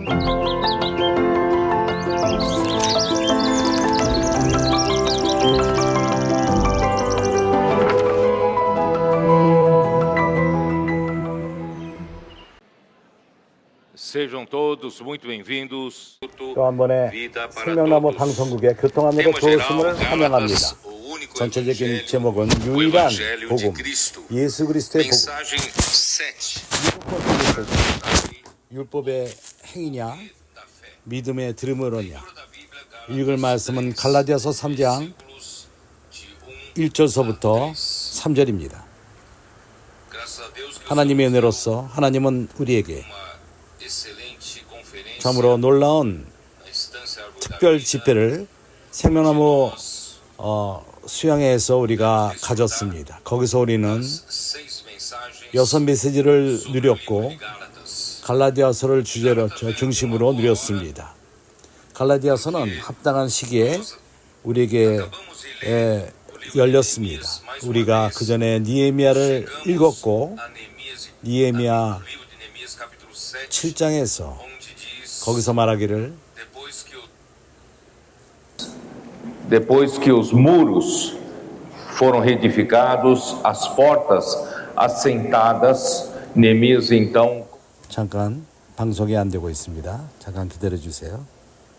Sejam todos muito bem-vindos. 또 한 번의 생명나무 방송국의 교통안내로 도우심을 환영합니다. 전체적인 제목은 유일한 복음, 예수 그리스도의 복음. 율법의 행위냐, 믿음의 들음으로냐. 읽을 말씀은 갈라디아서 3장 1절서부터 3절입니다. 하나님의 은혜로서 하나님은 우리에게 참으로 놀라운 특별 집회를 생명나무 수양회에서 우리가 가졌습니다. 거기서 우리는 6메시지를 누렸고 갈라디아서를 주제로 중심으로 누렸습니다. 갈라디아서는 합당한 시기에 우리에게 열렸습니다. 우리가 그 전에 니에미야를 읽었고 니에미야 7장에서 거기서 말하기를 Depois que os muros foram reedificados, as portas assentadas, Neemias então 잠깐 방송이 안 되고 있습니다. 잠깐 기다려 주세요.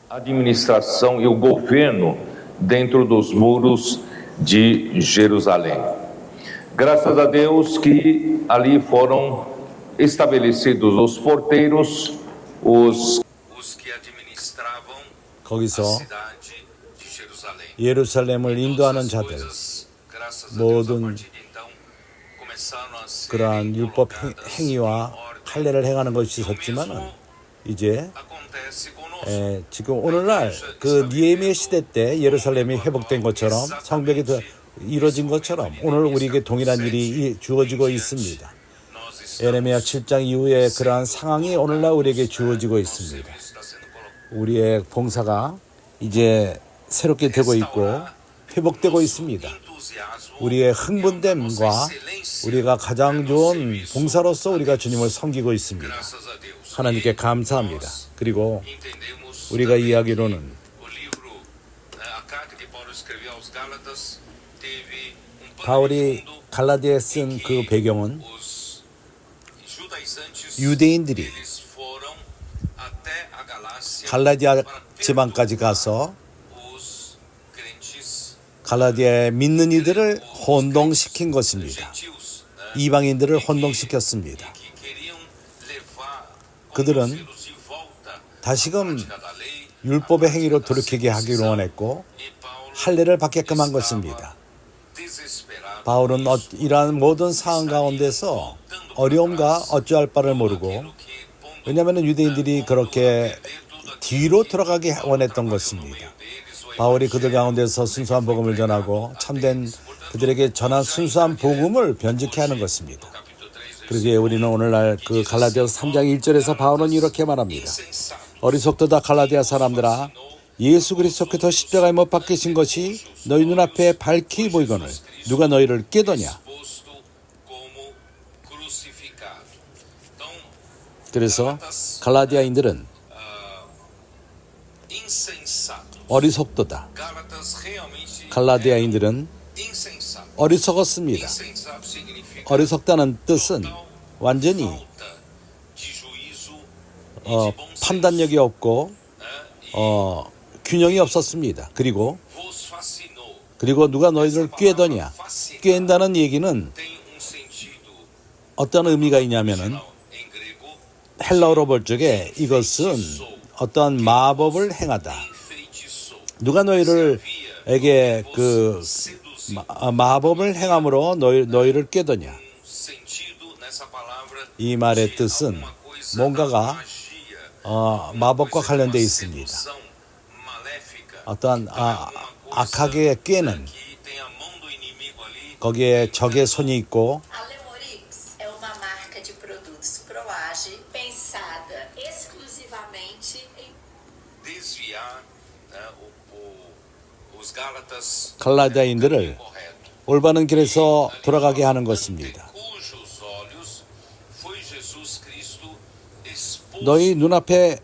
administração e o governo dentro dos muros de Jerusalém. Graças a Deus que ali foram estabelecidos os porteiros, os que administravam 거기서 a cidade de Jerusalém. 예루살렘을 인도하는 자들, 모든 그러한 율법 행위와 할례를 행하는 것이 있었지만 이제 지금 오늘날 그 니에미야 시대 때 예루살렘이 회복된 것처럼 성벽이 이루어진 것처럼 오늘 우리에게 동일한 일이 주어지고 있습니다. 예레미야 7장 이후에 그러한 상황이 오늘날 우리에게 주어지고 있습니다. 우리의 봉사가 이제 새롭게 되고 있고 회복되고 있습니다. 우리의 흥분됨과 우리가 가장 좋은 봉사로서 우리가 주님을 섬기고 있습니다. 하나님께 감사합니다. 그리고 우리가 이야기로는 바울이 갈라디아에 쓴 그 배경은 유대인들이 갈라디아 지방까지 가서 갈라디아에 믿는 이들을 혼동시킨 것입니다. 이방인들을 혼동시켰습니다. 그들은 다시금 율법의 행위로 돌이키게 하기를 원했고 할례를 받게끔 한 것입니다. 바울은 이러한 모든 상황 가운데서 어려움과 어찌할 바를 모르고 왜냐하면 유대인들이 그렇게 뒤로 돌아가게 원했던 것입니다. 바울이 그들 가운데서 순수한 복음을 전하고 참된 그들에게 전한 순수한 복음을 변증케 하는 것입니다. 그러기에 우리는 오늘날 그 갈라디아서 3장 1절에서 바울은 이렇게 말합니다. 어리석도다 갈라디아 사람들아 예수 그리스도께서 십자가에 못 박히신 것이 너희 눈앞에 밝히 보이거늘 누가 너희를 깨더냐. 그래서 갈라디아인들은 어리석도다. 갈라디아인들은 어리석었습니다. 어리석다는 뜻은 완전히 판단력이 없고 균형이 없었습니다. 그리고 누가 너희를 꾀더냐. 꾀인다는 얘기는 어떤 의미가 있냐면은 헬라어로 볼 적에 이것은 어떠한 마법을 행하다. 누가 너희를에게 그 마법을 행함으로 너희를 꾀더냐. 이 말의 뜻은 뭔가가 마법과 관련되어 있습니다. 어떠한 악하게 꾀는 거기에 적의 손이 있고 갈라디아인들을 올바른 길에서 돌아가게 하는 것입니다. 너희 눈앞에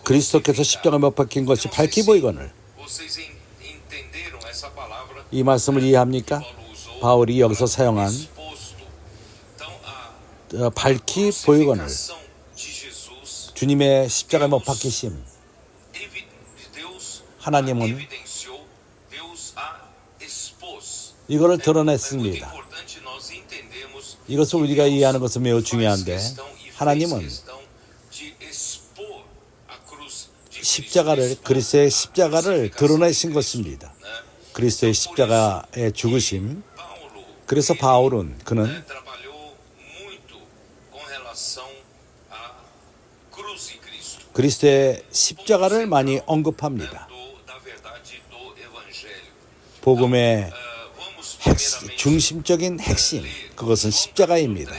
그리스도께서 십자가에 못 박힌 것이 밝히 보이거늘. 이 말씀을 이해합니까? 바울이 여기서 사용한 밝히 보이거늘, 주님의 십자가에 못 박히심, 하나님은 이거를 드러냈습니다. 이것을 우리가 이해하는 것은 매우 중요한데, 하나님은 십자가를, 그리스도의 십자가를 드러내신 것입니다. 그리스도의 십자가의 죽으심. 그래서 바울은 그는 그리스도의 십자가를 많이 언급합니다. 복음의 중심적인 핵심, 그것은 십자가입니다.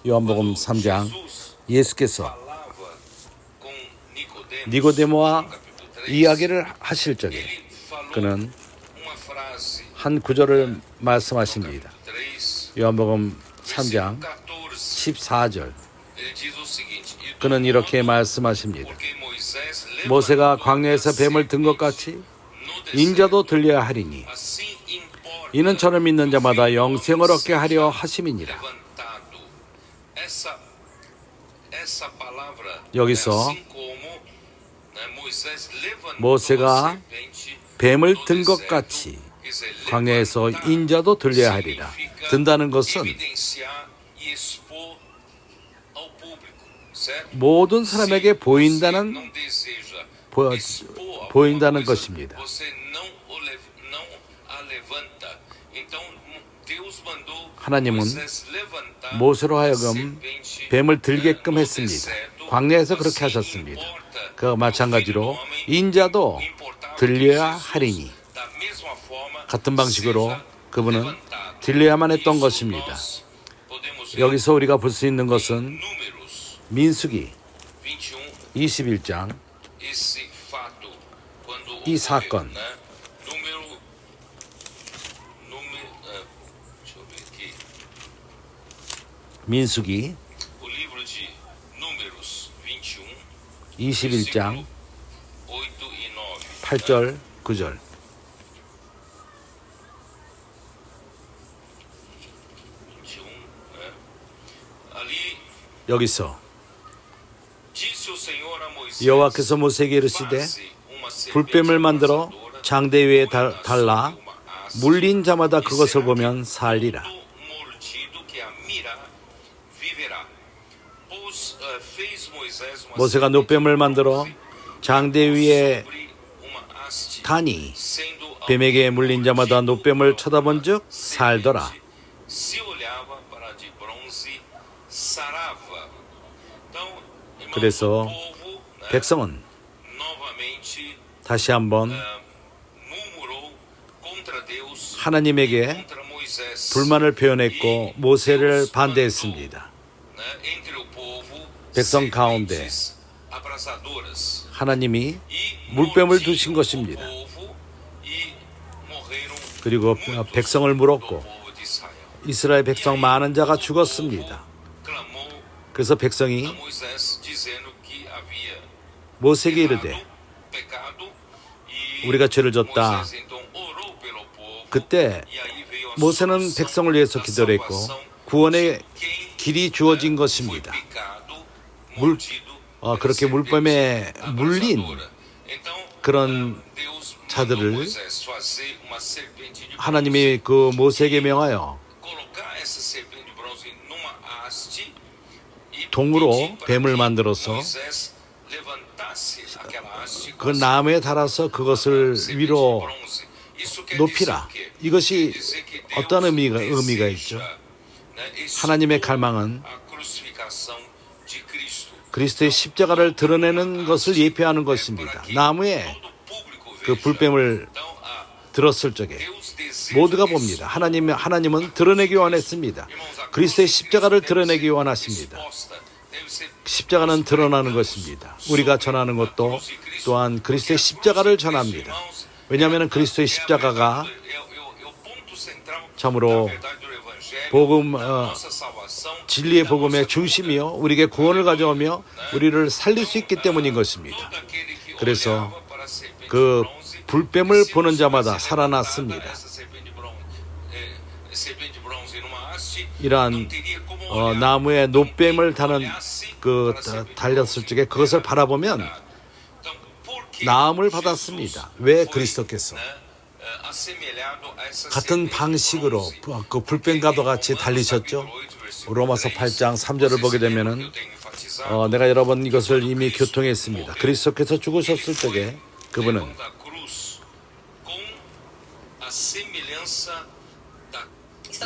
요한복음 3장, 예수께서 니고데모와 이야기를 하실 적에 그는 한 구절을 말씀하십니다. 요한복음 3장 14절, 그는 이렇게 말씀하십니다. 모세가 광야에서 뱀을 든 것 같이 인자도 들려야 하리니 이는 저를 믿는 자마다 영생을 얻게 하려 하심이니라. 여기서 모세가 뱀을 든 것 같이 광야에서 인자도 들려야 하리라. 든다는 것은 모든 사람에게 보인다는 것입니다. 하나님은 모세로 하여금 뱀을 들게끔 했습니다. 광야에서 그렇게 하셨습니다. 그 마찬가지로 인자도 들려야 하리니, 같은 방식으로 그분은 들려야만 했던 것입니다. 여기서 우리가 볼 수 있는 것은 민수기 21장 이 사건, 민수기 21장 8절 9절. 여기서 여호와께서 모세에게 이르시되 불뱀을 만들어 장대 위에 달라 물린 자마다 그것을 보면 살리라. 모세가 노뱀을 만들어 장대 위에 다니 뱀에게 물린 자마다 노뱀을 쳐다본 즉 살더라. 그래서 백성은 다시 한번 하나님에게 불만을 표현했고 모세를 반대했습니다. 백성 가운데 하나님이 물뱀을 두신 것입니다. 그리고 백성을 물었고 이스라엘 백성 많은 자가 죽었습니다. 그래서 백성이 모세에게 이르되 우리가 죄를 졌다. 그때 모세는 백성을 위해서 기도를 했고 구원의 길이 주어진 것입니다. 그렇게 물뱀에 물린 그런 자들을 하나님이 그 모세에게 명하여 동으로 뱀을 만들어서 그 나무에 달아서 그것을 위로 높이라. 이것이 어떤 의미가 있죠? 하나님의 갈망은 그리스도의 십자가를 드러내는 것을 예표하는 것입니다. 나무에 그 불뱀을 들었을 적에 모두가 봅니다. 하나님은 드러내기 원했습니다. 그리스도의 십자가를 드러내기 원하십니다. 십자가는 드러나는 것입니다. 우리가 전하는 것도 또한 그리스도의 십자가를 전합니다. 왜냐하면 그리스도의 십자가가 참으로 복음, 진리의 복음의 중심이요, 우리에게 구원을 가져오며 우리를 살릴 수 있기 때문인 것입니다. 그래서 그 불뱀을 보는 자마다 살아났습니다. 이러한 나무에 노뱀을 다는 달렸을 적에 그것을 바라보면 나음을 받았습니다. 왜? 그리스도께서 같은 방식으로 그 불뱀과도 같이 달리셨죠. 로마서 8장 3절을 보게 되면은 내가 여러 번 이것을 이미 교통했습니다. 그리스도께서 죽으셨을 적에 그분은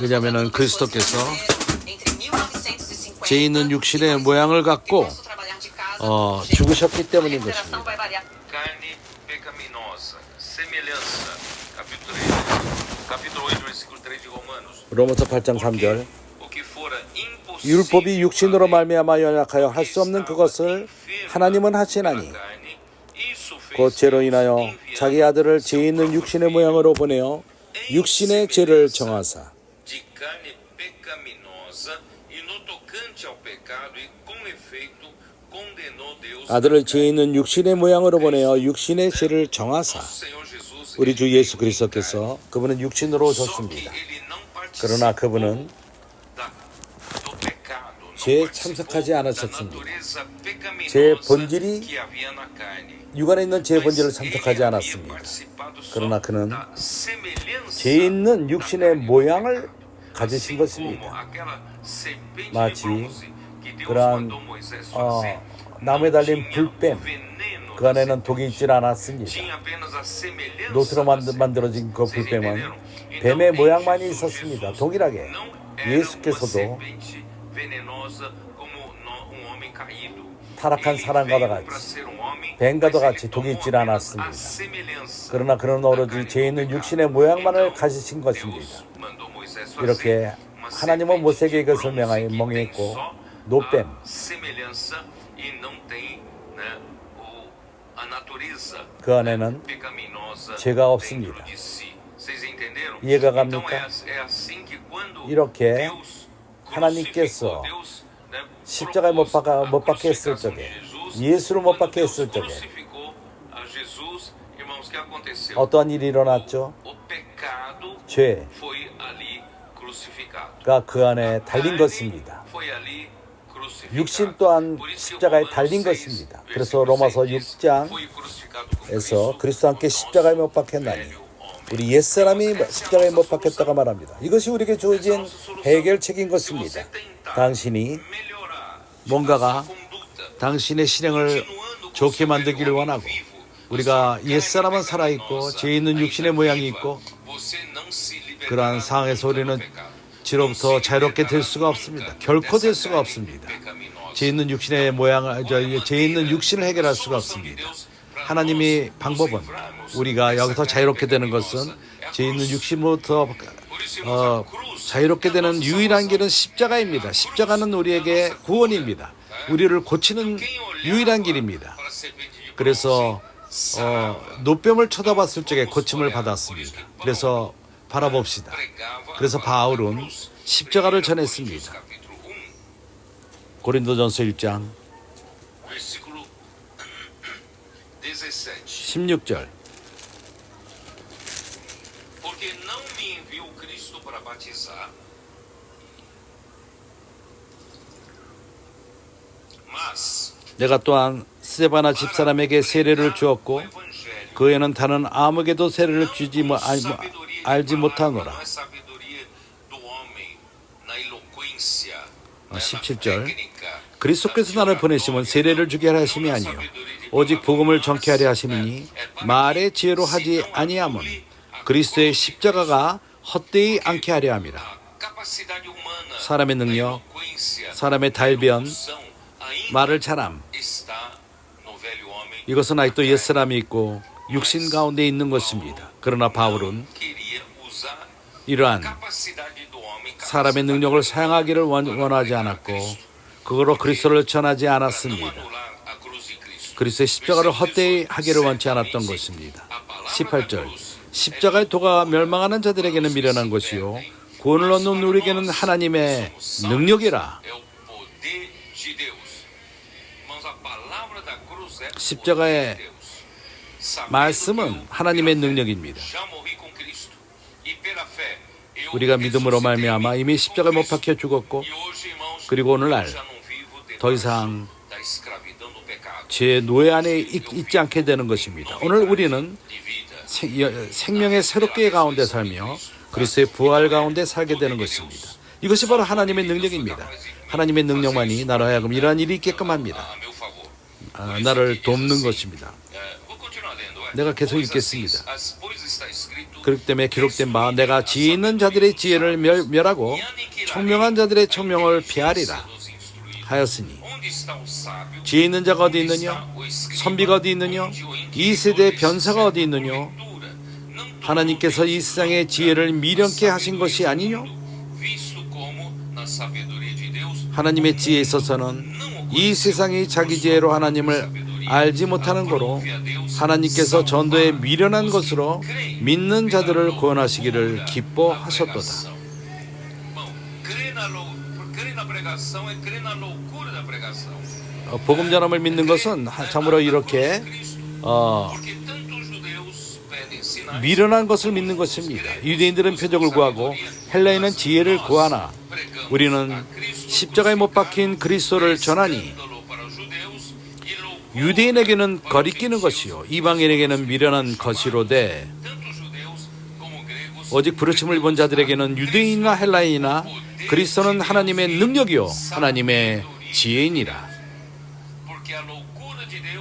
왜냐하면 그리스도께서 죄 있는 육신의 모양을 갖고 죽으셨기 때문인 것입니다. 로마서 8장 3절 율법이 육신으로 말미암아 연약하여 할 수 없는 그것을 하나님은 하시나니 곧 죄로 인하여 자기 아들을 죄 있는 육신의 모양으로 보내어 육신의 죄를 정하사 아들을 죄 있는 육신의 모양으로 보내어 육신의 죄를 정하사 우리 주 예수 그리스도께서 그분은 육신으로 오셨습니다. 그러나 그분은 죄에 참석하지 않으셨습니다. 죄의 본질이 육안에 있는 죄의 본질을 참석하지 않았습니다. 그러나 그는 죄 있는 육신의 모양을 가지신 것입니다. 마치 그러한 나무에 달린 불뱀, 그 안에는 독이 있질 않았습니다. 노스로 만들어진 그 불뱀은 뱀의 모양만이 있었습니다. 동일하게 예수께서도 타락한 사람과도 같이 뱀과도 같이 독이 있질 않았습니다. 그러나 그는 오로지 죄 있는 육신의 모양만을 가지신 것입니다. 이렇게 하나님은 모세에게 이것을 명했고 노뱀 그 안에는 죄가 없습니다. 이해가 갑니까? 이렇게 하나님께서 십자가에 못 박혀 했을 적에 예수를 못 박혀 했을 적에 어떠한 일이 일어났죠? 죄가 그 안에 달린 것입니다. 육신 또한 십자가에 달린 것입니다. 그래서 로마서 6장에서 그리스도와 함께 십자가에 못 박혔나니 우리 옛사람이 십자가에 못 박혔다고 말합니다. 이것이 우리에게 주어진 해결책인 것입니다. 당신이 뭔가가 당신의 실행을 좋게 만들기를 원하고 우리가 옛사람은 살아있고 죄 있는 육신의 모양이 있고 그러한 상황에서 우리는 죄로부터 자유롭게 될 수가 없습니다. 결코 될 수가 없습니다. 죄 있는 육신의 죄 있는 육신을 해결할 수가 없습니다. 하나님의 방법은 우리가 여기서 자유롭게 되는 것은 죄 있는 육신부터 자유롭게 되는 유일한 길은 십자가입니다. 십자가는 우리에게 구원입니다. 우리를 고치는 유일한 길입니다. 그래서 노뱀을 쳐다봤을 적에 고침을 받았습니다. 그래서 바라봅시다. 그래서 바울은 십자가를 전했습니다. 고린도전서 1장 16절 내가 또한 스데바나 집사람에게 세례를 주었고 그에는 다른 아무에게도 세례를 주지 알지 못하노라. 17절 그리스도께서 나를 보내심은 세례를 주게 하려 하심이 아니요 오직 복음을 전케 하려 하심이니 말의 지혜로 하지 아니함은 그리스도의 십자가가 헛되이 않게 하려 함이라. 사람의 능력, 사람의 달변, 말을 잘함, 이것은 아직도 옛사람이 있고 육신 가운데 있는 것입니다. 그러나 바울은 이러한 사람의 능력을 사용하기를 원하지 않았고 그거로 그리스도를 전하지 않았습니다. 그리스도의 십자가를 헛되이 하기를 원치 않았던 것입니다. 18절 십자가의 도가 멸망하는 자들에게는 미련한 것이요 구원을 얻는 우리에게는 하나님의 능력이라. 십자가의 말씀은 하나님의 능력입니다. 우리가 믿음으로 말미암아 이미 십자가에 못 박혀 죽었고, 그리고 오늘날 더 이상 죄의 노예 안에 있지 않게 되는 것입니다. 오늘 우리는 생명의 새롭게 가운데 살며 그리스도의 부활 가운데 살게 되는 것입니다. 이것이 바로 하나님의 능력입니다. 하나님의 능력만이 나로 하여금 이러한 일이 있게끔 합니다. 나를 돕는 것입니다. 내가 계속 읽겠습니다. 그렇기 때문에 기록된 바 내가 지혜 있는 자들의 지혜를 멸하고 총명한 자들의 총명을 피하리라 하였으니, 지혜 있는 자가 어디 있느냐? 선비가 어디 있느냐? 이 세대의 변사가 어디 있느냐? 하나님께서 이 세상의 지혜를 미련케 하신 것이 아니냐? 하나님의 지혜에 있어서는 이 세상이 자기 지혜로 하나님을 알지 못하는 거로 하나님께서 전도에 미련한 것으로 믿는 자들을 구원하시기를 기뻐하셨도다. 복음 전함을 믿는 것은 참으로 이렇게 미련한 것을 믿는 것입니다. 유대인들은 표적을 구하고 헬라인은 지혜를 구하나 우리는 십자가에 못 박힌 그리스도를 전하니 유대인에게는 거리끼는 것이요 이방인에게는 미련한 것이로되 오직 부르심을 입은 자들에게는 유대인이나 헬라인이나 그리스도는 하나님의 능력이요 하나님의 지혜이니라.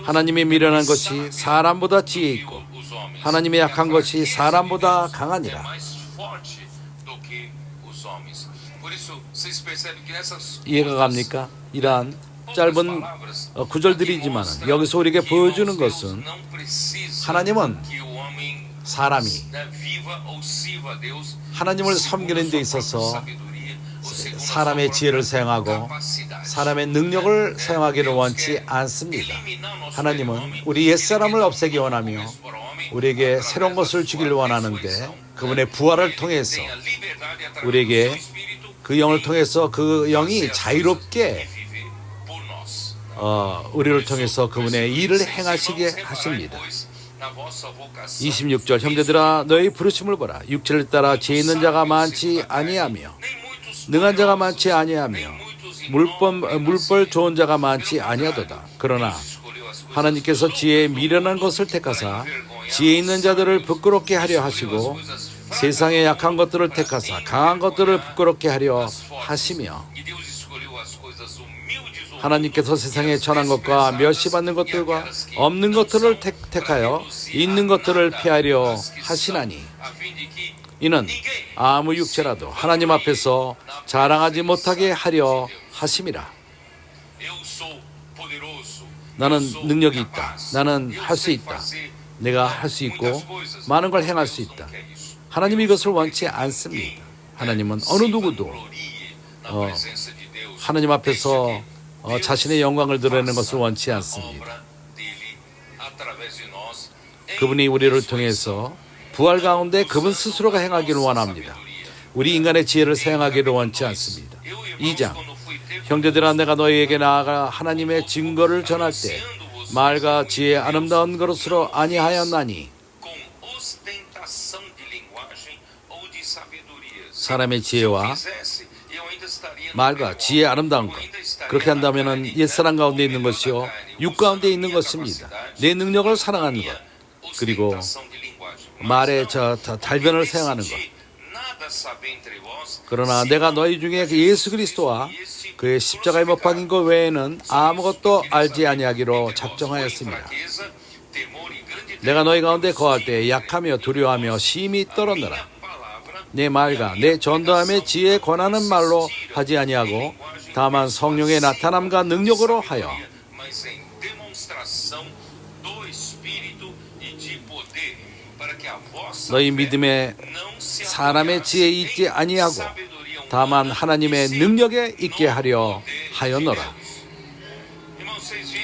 하나님의 미련한 것이 사람보다 지혜 있고 하나님의 약한 것이 사람보다 강하니라. 이해가 갑니까? 이러한 짧은 구절들이지만 여기서 우리에게 보여주는 것은 하나님은 사람이 하나님을 섬기는 데 있어서 사람의 지혜를 사용하고 사람의 능력을 사용하기를 원치 않습니다. 하나님은 우리 옛사람을 없애기 원하며 우리에게 새로운 것을 주기를 원하는데 그분의 부활을 통해서 우리에게 그 영을 통해서 그 영이 자유롭게 우리를 통해서 그분의 일을 행하시게 하십니다. 26절 형제들아 너희 부르심을 보라. 육체를 따라 지혜 있는 자가 많지 아니하며 능한 자가 많지 아니하며 물벌 좋은 자가 많지 아니하도다. 그러나 하나님께서 지혜에 미련한 것을 택하사 지혜 있는 자들을 부끄럽게 하려 하시고 세상의 약한 것들을 택하사 강한 것들을 부끄럽게 하려 하시며 하나님께서 세상에 전한 것과 멸시받는 것들과 없는 것들을 택하여 있는 것들을 피하려 하시나니 이는 아무 육체라도 하나님 앞에서 자랑하지 못하게 하려 하심이라. 나는 능력이 있다. 나는 할 수 있다. 내가 할 수 있고 많은 걸 행할 수 있다. 하나님이 이것을 원치 않습니다. 하나님은 어느 누구도 하나님 앞에서 자신의 영광을 드러내는 것을 원치 않습니다. 그분이 우리를 통해서 부활 가운데 그분 스스로가 행하기를 원합니다. 우리 인간의 지혜를 사용하기를 원치 않습니다. 2장 형제들아 내가 너희에게 나아가 하나님의 증거를 전할 때 말과 지혜의 아름다운 것으로 아니하였나니 사람의 지혜와 말과 지혜의 아름다운 것 그렇게 한다면 옛사람 가운데 있는 것이요 육 가운데 있는 것입니다. 내 능력을 사랑하는 것 그리고 말의 달변을 사용하는 것. 그러나 내가 너희 중에 예수 그리스도와 그의 십자가에 못 박힌 것 외에는 아무것도 알지 아니하기로 작정하였습니다. 내가 너희 가운데 거할 때 약하며 두려워하며 심히 떨었노라. 내 말과 내 전도함의 지혜에 권하는 말로 하지 아니하고 다만 성령의 나타남과 능력으로 하여 너희 믿음에 사람의 지혜에 있지 아니하고 다만 하나님의 능력에 있게 하려 하였노라.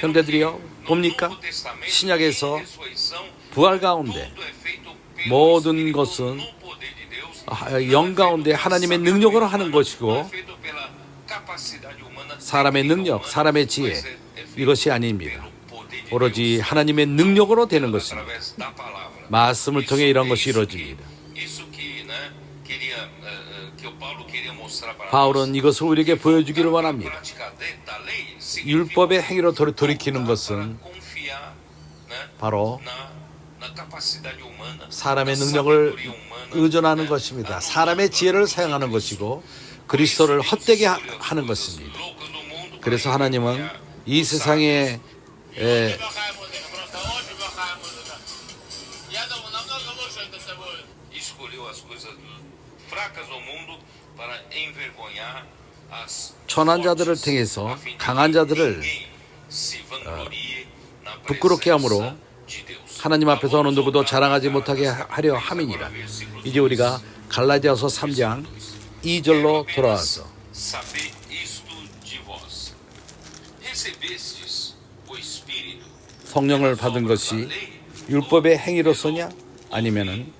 형제들이여 봅니까? 신약에서 부활 가운데 모든 것은 영 가운데 하나님의 능력으로 하는 것이고 사람의 능력, 사람의 지혜 이것이 아닙니다. 오로지 하나님의 능력으로 되는 것입니다. 말씀을 통해 이런 것이 이루어집니다. 바울은 이것을 우리에게 보여주기를 원합니다. 율법의 행위로 돌이키는 것은 바로 사람의 능력을 의존하는 것입니다. 사람의 지혜를 사용하는 것이고 그리스도를 헛되게 하는 것입니다. 그래서 하나님은 이 세상에 천한 자들을 통해서 강한 자들을 부끄럽게 함으로 하나님 앞에서 어느 누구도 자랑하지 못하게 하려 함이니라. 이제 우리가 갈라디아서 3장 2절로 돌아와서 성령을 받은 것이 율법의 행위로서냐 아니면은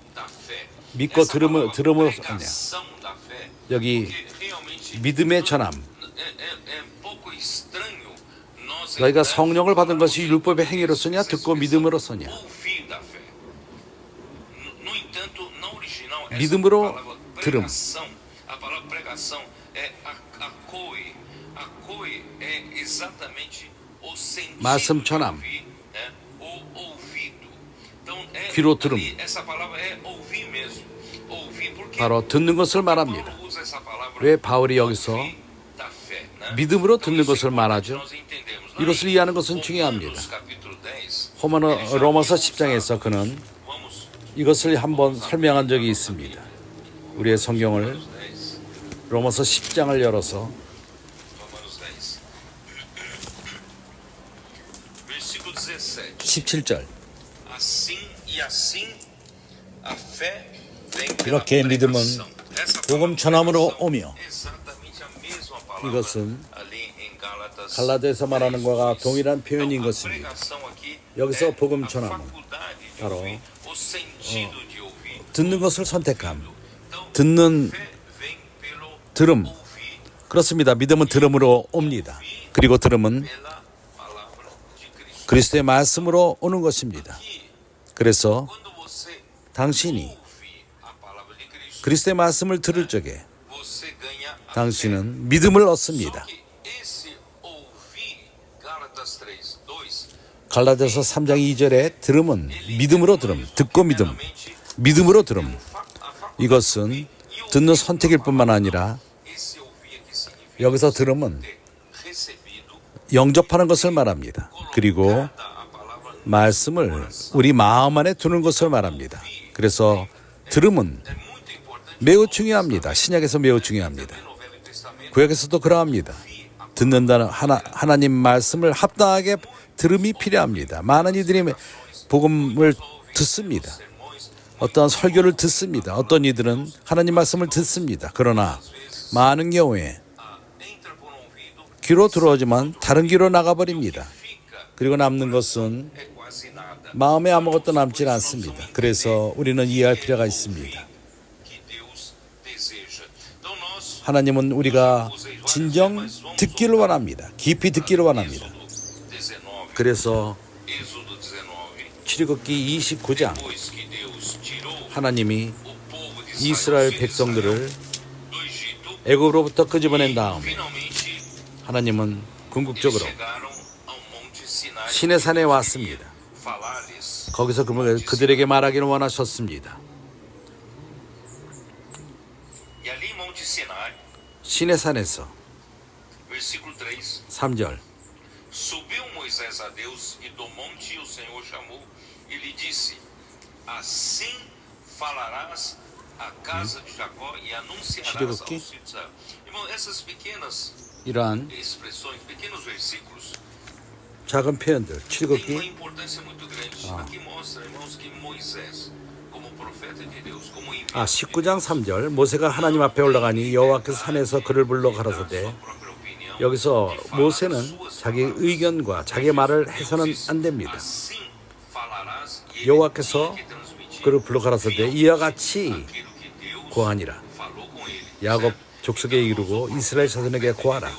믿고 들음으로서냐. 여기 믿음의 전함. 너희가 성령을 받은 것이 율법의 행위로서냐 듣고 믿음으로서냐. 믿음으로 들음. 말씀 전함. 귀로 들음. 바로 듣는 것을 말합니다. 왜 바울이 여기서 믿음으로 듣는 것을 말하죠? 이것을 이해하는 것은 중요합니다. 로마서 10장에서 그는 이것을 한번 설명한 적이 있습니다. 우리의 성경을 로마서 10장을 열어서 17절 이렇게 믿음은 복음 전함으로 오며 이것은 갈라디아서 말하는 것과 동일한 표현인 것입니다. 여기서 복음 전함은 바로 듣는 것을 선택함, 듣는 들음. 그렇습니다. 믿음은 들음으로 옵니다. 그리고 들음은 그리스도의 말씀으로 오는 것입니다. 그래서 당신이 그리스도의 말씀을 들을 적에 당신은 믿음을 얻습니다. 갈라디아서 3장 2절에 들음은 믿음으로 들음, 듣고 믿음, 믿음으로 들음. 이것은 듣는 선택일 뿐만 아니라 여기서 들음은 영접하는 것을 말합니다. 그리고 말씀을 우리 마음 안에 두는 것을 말합니다. 그래서 들음은 매우 중요합니다. 신약에서 매우 중요합니다. 구약에서도 그러합니다. 듣는다는 하나님 말씀을 합당하게 들음이 필요합니다. 많은 이들이 복음을 듣습니다. 어떤 설교를 듣습니다. 어떤 이들은 하나님 말씀을 듣습니다. 그러나 많은 경우에 귀로 들어오지만 다른 귀로 나가버립니다. 그리고 남는 것은 마음에 아무것도 남지 않습니다. 그래서 우리는 이해할 필요가 있습니다. 하나님은 우리가 진정 듣기를 원합니다. 깊이 듣기를 원합니다. 그래서 출애굽기 29장 하나님이 이스라엘 백성들을 애굽으로부터 끄집어낸 다음에 하나님은 궁극적으로 시내산에 왔습니다. 거기서 그들에게 말하기를 원하셨습니다. 시내산에서 3절 Subiu Moisés a Deus e do monte o Senhor chamou e lhe disse: Assim falarás à casa de Jacó e anunciarás aos filhos de Israel. Irmão, essas pequenas expressões, pequenos versículos, 작은 표현들, têm uma 출애굽기 importância muito grande. Aqui mostra, irmãos, que Moisés, como profeta de Deus, como enviado, 19장 3절 모세가 하나님 앞에 올라가니 여호와께서 산에서 그를 불러 가라사대. 여기서 모세는 자기 의견과 자기 말을 해서는 안 됩니다. 여호와께서 그를 불러 가라사대 이와 같이 고하니라. falou com ele. 야곱 족속에 이르고 이스라엘 자손에게 고하라.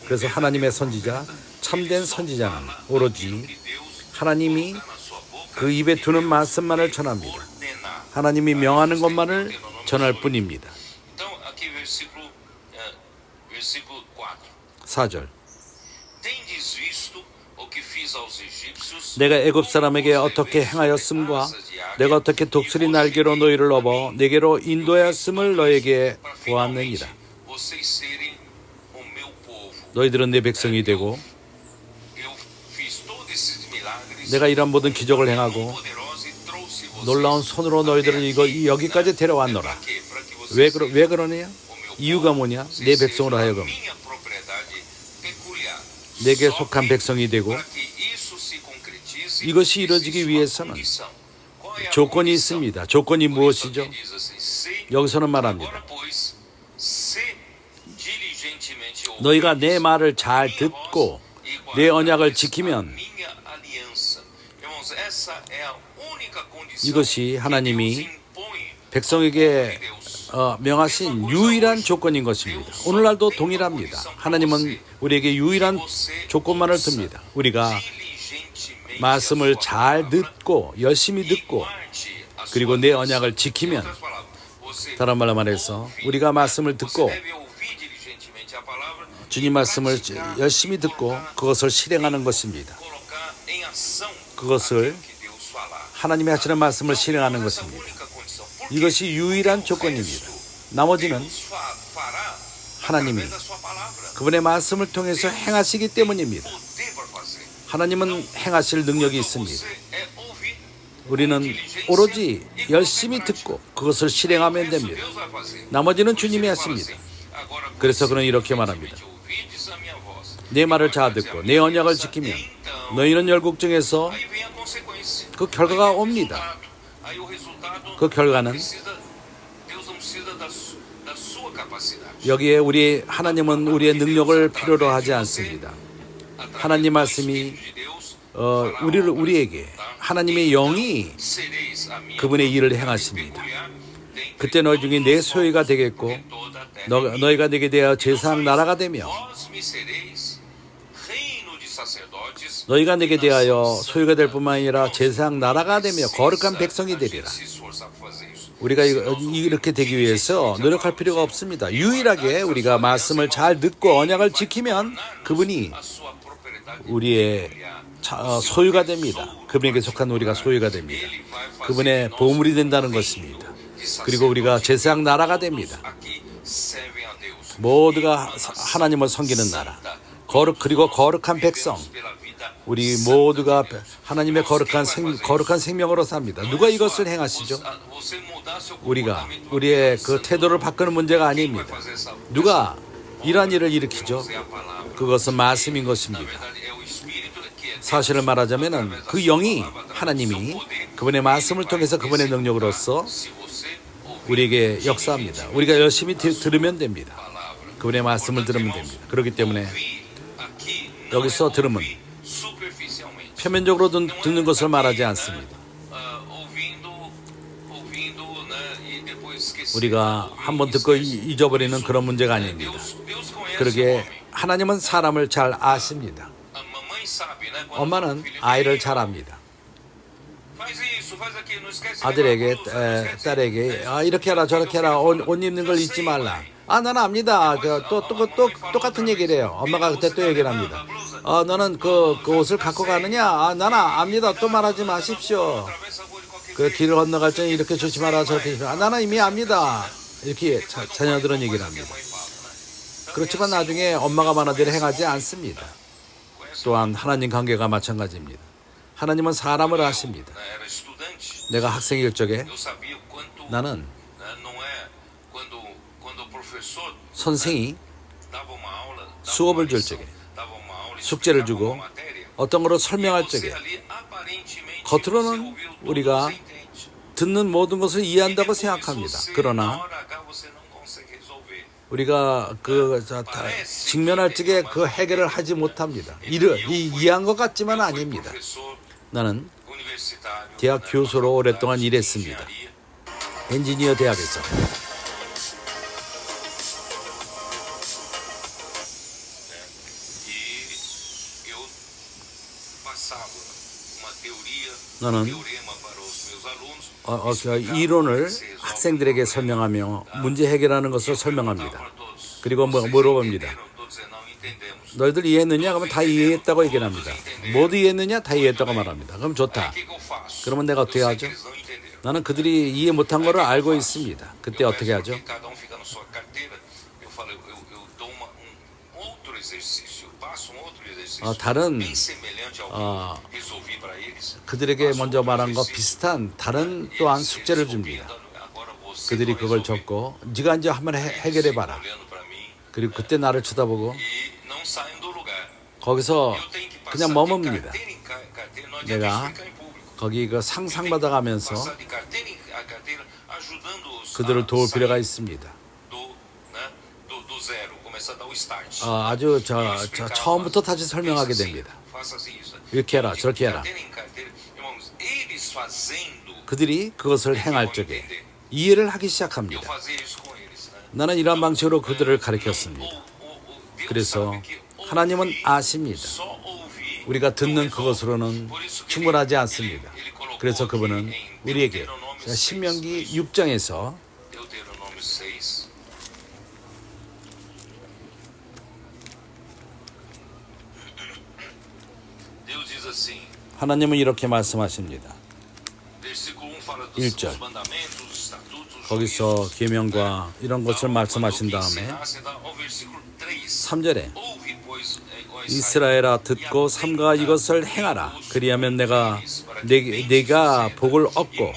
그래서 하나님의 선지자, 참된 선지자는 오로지 하나님이 그 입에 두는 말씀만을 전합니다. 하나님이 명하는 것만을 전할 뿐입니다. Então, aqui versículo 4. 4절. Tendes visto o que fiz aos egípcios, 내가 애굽 사람에게 어떻게 행하였음과 내가 어떻게 독수리 날개로 너희를 업어 내게로 인도하였음을 너에게 보았느니라. vocês serem o meu povo. 너희들은 내 백성이 되고 Eu fiz todos esses milagres 내가 이런 모든 기적을 행하고 poderosos e trouxe vocês. 놀라운 손으로 너희들을 여기까지 데려왔노라. Para que vocês 왜 그러냐? 이유가 뭐냐? 내 백성으로 하여금 minha propriedade peculiar. 내게 속한 백성이 되고 Para que isso se concretize, 이것이 이루어지기 위해서는 condição. Qual é a 조건이 condição? 있습니다. 조건이 Por isso 무엇이죠? aqui diz assim, se 여기서는 말합니다. agora, pois, se diligentemente 너희가 내 ouvirdes 말을 잘 minha 듣고 voz e 내 언약을 guardardes 지키면 a minha aliança. Irmãos, essa é a única condição 이것이 que 하나님이 Deus impõe 백성에게 Deus. 명하신 유일한 조건인 것입니다. 오늘날도 동일합니다. 하나님은 우리에게 유일한 조건만을 듭니다. 우리가 diligentemente 말씀을 잘 듣고 열심히 듣고 그리고 내 언약을 지키면, 다른 말로 말해서 우리가 말씀을 듣고 주님 말씀을 열심히 듣고 그것을 실행하는 것입니다. 그것을 하나님이 하시는 말씀을 실행하는 것입니다. 이것이 유일한 조건입니다. 나머지는 하나님이 그분의 말씀을 통해서 행하시기 때문입니다. 하나님은 행하실 능력이 있습니다. 우리는 오로지 열심히 듣고 그것을 실행하면 됩니다. 나머지는 주님이 하십니다. 그래서 그는 이렇게 말합니다. 내 말을 잘 듣고 내 언약을 지키면 너희는 열국중에서 그 결과가 옵니다. 그 결과는 여기에 하나님은 우리의 능력을 필요로 하지 않습니다. 하나님 말씀이 우리에게 하나님의 영이 그분의 일을 행하십니다. 그때 너희 중에 내 소유가 되겠고 너희가 내게 대하여 제사장 나라가 되며 너희가 내게 대하여 소유가 될 뿐만 아니라 제사장 나라가 되며 거룩한 백성이 되리라. 우리가 이렇게 되기 위해서 노력할 필요가 없습니다. 유일하게 우리가 말씀을 잘 듣고 언약을 지키면 그분이 우리의 소유가 됩니다. 그분에게 속한 우리가 소유가 됩니다. 그분의 보물이 된다는 것입니다. 그리고 우리가 제사장 나라가 됩니다. 모두가 하나님을 섬기는 나라, 그리고 거룩한 백성, 우리 모두가 하나님의 거룩한 생명으로 삽니다. 누가 이것을 행하시죠? 우리의 그 태도를 바꾸는 문제가 아닙니다. 누가 이러한 일을 일으키죠? 그것은 말씀인 것입니다. 사실을 말하자면 그 영이 하나님이 그분의 말씀을 통해서 그분의 능력으로서 우리에게 역사합니다. 우리가 열심히 들으면 됩니다. 그분의 말씀을 들으면 됩니다. 그렇기 때문에 여기서 들음은 표면적으로 듣는 것을 말하지 않습니다. 우리가 한번 듣고 잊어버리는 그런 문제가 아닙니다. 그러기에 하나님은 사람을 잘 아십니다. 엄마는 아이를 잘 압니다. 아들에게 딸에게 이렇게 해라 저렇게 해라 옷 입는 걸 잊지 말라. 나는 압니다. 또 똑같은 얘기를 해요. 엄마가 그때 또 얘기를 합니다. 너는 그 옷을 갖고 가느냐? 나는 압니다. 또 말하지 마십시오. 그 길을 건너갈 때 이렇게 조심하라 저렇게 조심하라. 나는 이미 압니다. 이렇게 자녀들은 얘기를 합니다. 그렇지만 나중에 엄마가 말한 대로 행하지 않습니다. 또한 하나님 관계가 마찬가지입니다. 하나님은 사람을 아십니다. 내가 학생일 적에 나는 선생이 수업을 줄 적에 숙제를 주고 어떤 것을 설명할 적에 겉으로는 우리가 듣는 모든 것을 이해한다고 생각합니다. 그러나 우리가 직면할 적에 그 해결을 하지 못합니다. 이해한 것 같지만 아닙니다. 나는 대학 교수로 오랫동안 일했습니다. 엔지니어 대학에서. 너는 teorema para os meus alunos. 이론을 학생들에게 설명하며 문제 해결하는 것을 설명합니다. 그리고 물어봅니다. 너희들 이해했느냐? 그러면 다 이해했다고 얘기를 합니다. 모두 이해했느냐? 다 이해했다고 말합니다. 그럼 좋다. 그러면 내가 어떻게 하죠? 나는 그들이 이해 못한 거를 알고 있습니다. 그때 어떻게 하죠? Cada fica na sua carteira. Eu falo, eu dou outro exercício, eu passo outro exercício 다른 bem semelhante ao que resolvi para eles. 그들에게 먼저 말한 것 비슷한 다른 또한 숙제를 줍니다. 그들이 그걸 적고 네가 이제 한번 해결해 봐라. Olhando para mim 그리고 그때 나를 쳐다보고 e não saem do lugar. 거기서 Eu tenho que passar 그냥 de 머뭅니다. carteira em carteira, não adianta 내가 explicar em público. 거기 그 상상받아가면서 Passar de carteira em carteira, ajudando-os 그들을 도울 sair 필요가 있습니다. do zero, começar a dar o start. 아주 처음부터 다시 설명하게 됩니다. 이렇게 해라, 저렇게 해라. 그들이 그것을 행할 적에 이해를 하기 시작합니다. 나는 이러한 방식으로 그들을 가르쳤습니다. 그래서 하나님은 아십니다. 우리가 듣는 그것으로는 충분하지 않습니다. 그래서 그분은 우리에게 신명기 6장에서 하나님은 이렇게 말씀하십니다. 1절 거기서 계명과 이런 것을 말씀하신 다음에 3절에 이스라엘아 듣고 삼가 이것을 행하라. 그리하면 내가 복을 얻고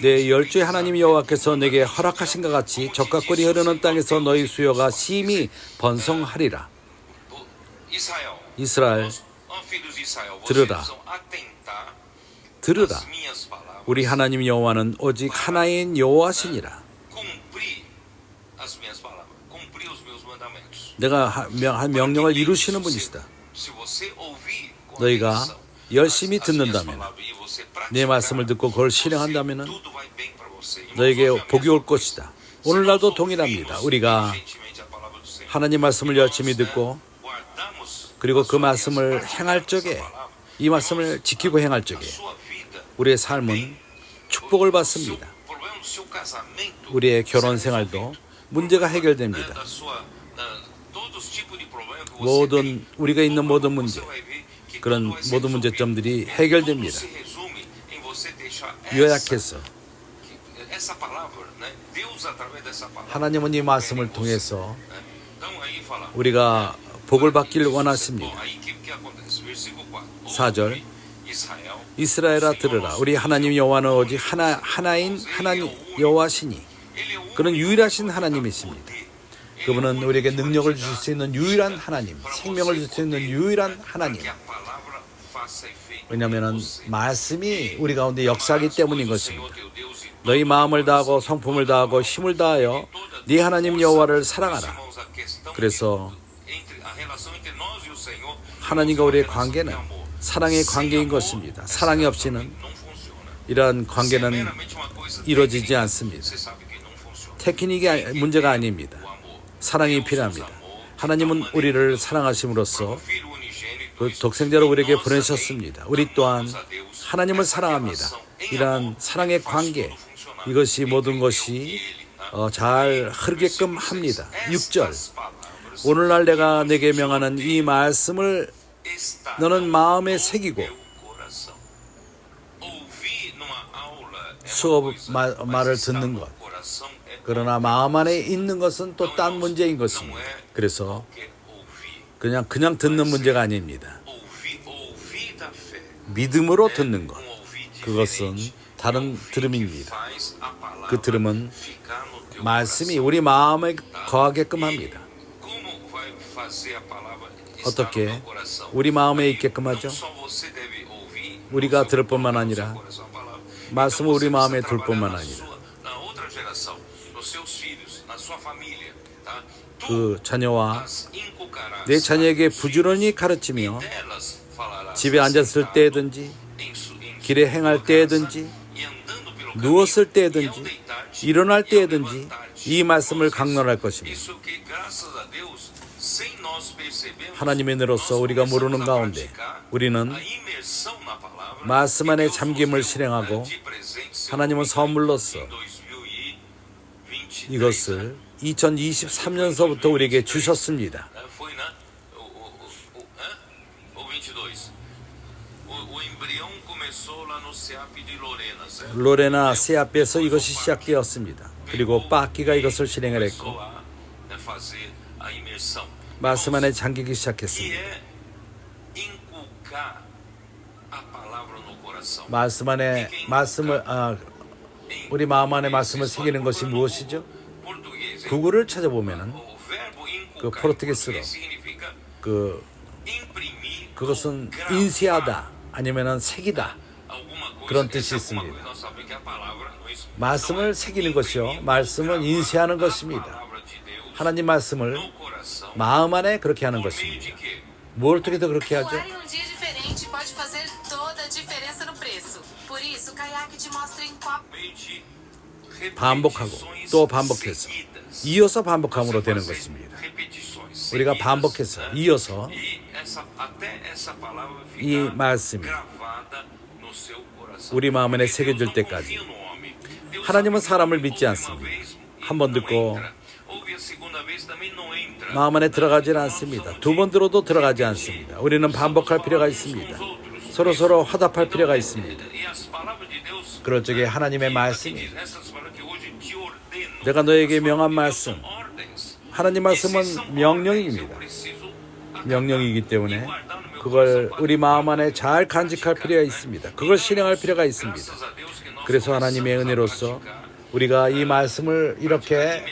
내 열주의 하나님 여호와께서 내게 허락하신 것 같이 젖과 꿀이 흐르는 땅에서 너희 수요가 심히 번성하리라. 이스라엘 들으라. 우리 하나님 여호와는 오직 하나인 여호와시니라. 내가 한 명령을 이루시는 분이시다. 너희가 열심히 듣는다면, 내 말씀을 듣고 그걸 실행한다면 너에게 복이 올 것이다. 오늘날도 동일합니다. 우리가 하나님 말씀을 열심히 듣고 그리고 그 말씀을 행할 적에, 이 말씀을 지키고 행할 적에 우리의 삶은 축복을 받습니다. 우리의 결혼 생활도 문제가 해결됩니다. 모든 우리가 있는 모든 문제, 그런 모든 문제점들이 해결됩니다. 요약해서 하나님은 이 말씀을 통해서 우리가 복을 받기를 원하십니다. 4절 이스라엘아 들으라. 우리 하나님 여호와는 오직 하나인 하나님 여호와시니 그는 유일하신 하나님이십니다. 그분은 우리에게 능력을 주실 수 있는 유일한 하나님, 생명을 주실 수 있는 유일한 하나님. 왜냐하면 말씀이 우리 가운데 역사하기 때문인 것입니다. 너희 마음을 다하고 성품을 다하고 힘을 다하여 네 하나님 여호와를 사랑하라. 그래서 하나님과 우리의 관계는 사랑의 관계인 것입니다. 사랑이 없이는 이러한 관계는 이루어지지 않습니다. 테크닉이 문제가 아닙니다. 사랑이 필요합니다. 하나님은 우리를 사랑하심으로써 그 독생자로 우리에게 보내셨습니다. 우리 또한 하나님을 사랑합니다. 이러한 사랑의 관계, 이것이 모든 것이 잘 흐르게끔 합니다. 6절 오늘날 내가 내게 명하는 이 말씀을 너는 마음에 새기고, 수업 말을 듣는 것, 그러나 마음 안에 있는 것은 또 딴 문제인 것입니다. 그래서 그냥 듣는 문제가 아닙니다. 믿음으로 듣는 것, 그것은 다른 들음입니다. 그 들음은 말씀이 우리 마음에 거하게끔 합니다. 어떻게 우리 마음에 있게끔 하죠? 우리가 들을 뿐만 아니라 말씀을 우리 마음에 둘 뿐만 아니라 그 자녀와 내 자녀에게 부지런히 가르치며 집에 앉았을 때든지 길에 행할 때든지 누웠을 때든지 일어날 때든지 이 말씀을 강론할 것입니다. 하나님의 은혜로서 우리가 모르는 가운데 우리는 말씀 안에 잠김을 실행하고 하나님은 선물로서 이것을 2023년서부터 우리에게 주셨습니다. 로레나 세아프에서 이것이 시작되었습니다. 그리고 빠키가 이것을 실행을 했고 말씀 안에 잠기기 시작했습니다. 말씀 안에 우리 마음 안에 말씀을 새기는 것이 무엇이죠? 구글을 찾아보면은 그 포르투게스로 그것은 인쇄하다 아니면은 새기다 그런 뜻이 있습니다. 말씀을 새기는 것이요, 말씀은 인쇄하는 것입니다. 하나님 말씀을 마음 안에 그렇게 하는 것입니다. 뭘 통해서 그렇게 하죠? 반복하고 또 반복해서 이어서 반복함으로 되는 것입니다. 우리가 반복해서 이어서 이 말씀이 우리 마음 안에 새겨질 때까지. 하나님은 사람을 믿지 않습니다. 한 번 듣고 마음 안에 들어가지 않습니다. 두 번 들어도 들어가지 않습니다. 우리는 반복할 필요가 있습니다. 서로 화답할 필요가 있습니다. 그럴 적에 하나님의 말씀이 내가 너에게 명한 말씀, 하나님 말씀은 명령입니다. 명령이기 때문에 그걸 우리 마음 안에 잘 간직할 필요가 있습니다. 그걸 실행할 필요가 있습니다. 그래서 하나님의 은혜로서 우리가 이 말씀을 이렇게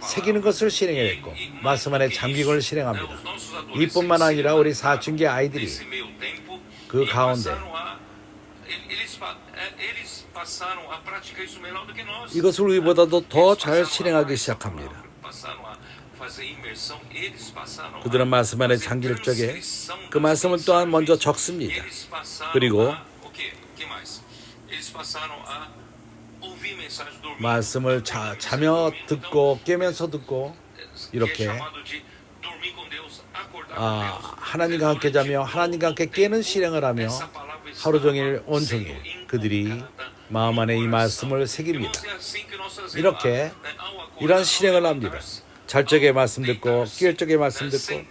새기는 것을 실행했고 말씀 안에 잠긴 걸 실행합니다. 이뿐만 아니라 우리 사춘기 아이들이 그 가운데 이것을 우리보다도 더 잘 실행하기 시작합니다. 그들은 말씀 안에 잠길 적에 그 말씀은 또한 먼저 적습니다. 그리고 말씀을 자며 듣고 깨면서 듣고 이렇게 하나님과 함께 자며 하나님과 함께 깨는 실행을 하며 하루 종일 온종일 그들이 마음 안에 이 말씀을 새깁니다. 이렇게 이러한 실행을 합니다. 잘 적에 말씀 듣고 깰 적에 말씀 듣고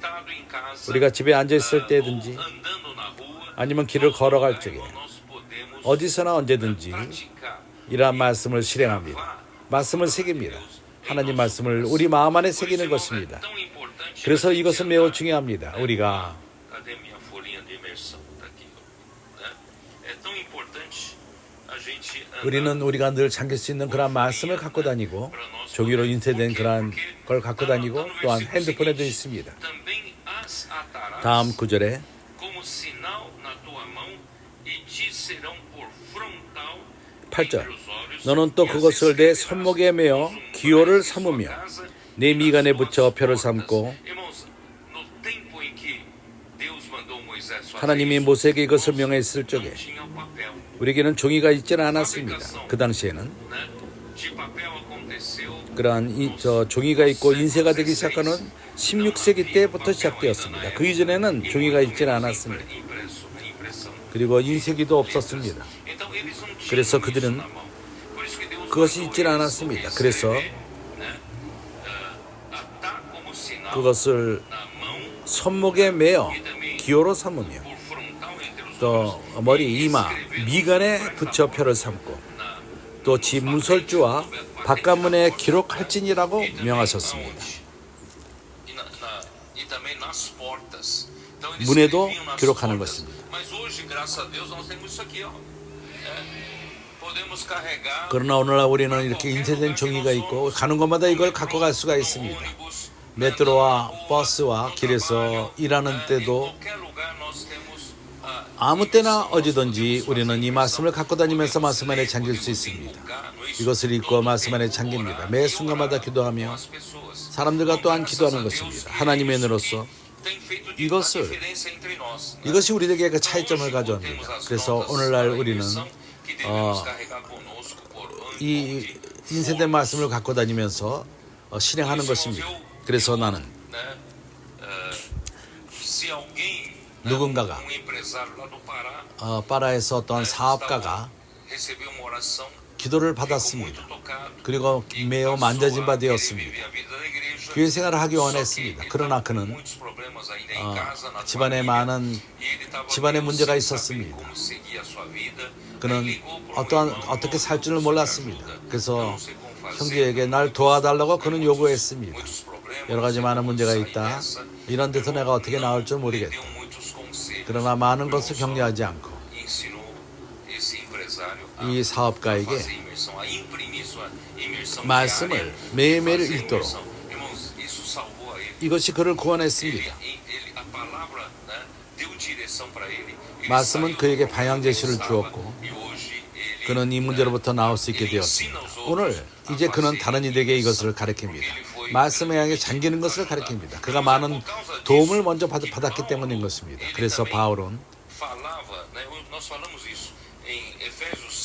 우리가 집에 앉아있을 때든지 아니면 길을 걸어갈 적에 어디서나 언제든지 이러한 말씀을 실행합니다. 말씀을 새깁니다. 하나님 말씀을 우리 마음 안에 새기는 것입니다. 그래서 이것은 매우 중요합니다. 우리가 우리가 늘 잠길 수 있는 그런 말씀을 갖고 다니고 종이로 인쇄된 그런 걸 갖고 다니고 또한 핸드폰에도 있습니다. 다음 구절에 8절 너는 또 그것을 내 손목에 매어 기호를 삼으며 내 미간에 붙여 표를 삼고 하나님이 모세에게 이것을 명했을 적에 우리에게는 종이가 있지는 않았습니다. 그 당시에는 그러한 종이가 있고 인쇄가 되기 시작하는 16세기 때부터 시작되었습니다. 그 이전에는 종이가 있지는 않았습니다. 그리고 인쇄기도 없었습니다. 그래서 그들은 그것이 있지는 않았습니다. 그래서 그것을 손목에 매어 기호로 삼으며 또 머리, 이마, 미간에 붙여 표를 삼고 또 집 문설주와 바깥문에 기록할지니라고 명하셨습니다. 문에도 기록하는 것입니다. 그러나 오늘날 우리는 이렇게 인쇄된 종이가 있고 가는 곳마다 이걸 갖고 갈 수가 있습니다. 메트로와 버스와 길에서 일하는 때도 아무 때나 어디든지 우리는 이 말씀을 갖고 다니면서 말씀 안에 잠길 수 있습니다. 이것을 읽고 말씀 안에 잠깁니다. 매 순간마다 기도하며 사람들과 또한 기도하는 것입니다. 하나님의 은혜로서 이것이 우리에게 그 차이점을 가져옵니다. 그래서 오늘날 우리는 이 인쇄된 말씀을 갖고 다니면서 실행하는 것입니다. 그래서 나는 누군가가 um empresário lá do Pará 파라에서 어떤 사업가가 recebeu uma oração, 기도를 ficou 받았습니다. muito tocado. 그리고 매우 만져진 바 되었습니다. 교회 생활을 하기 원했습니다. 그러나 그는 집안에 많은 집안의 문제가 있었습니다. 그는 어떻게 살 줄을 몰랐습니다. 그래서 형제에게 날 도와달라고 그는 요구했습니다. 여러 가지 많은 문제가 있다. 이런 데서 내가 어떻게 나올 줄 모르겠다. 그러나 많은 것을 격려하지 않고 이 사업가에게 말씀을 매일매일 읽도록 이것이 그를 구원했습니다. 말씀은 그에게 방향 제시를 주었고 그는 이 문제로부터 나올 수 있게 되었습니다. 오늘 이제 그는 다른 이들에게 이것을 가르칩니다. 말씀에 향해 잠기는 것을 가르칩니다. 그가 많은 도움을 먼저 받았기 때문인 것입니다. 그래서 바울은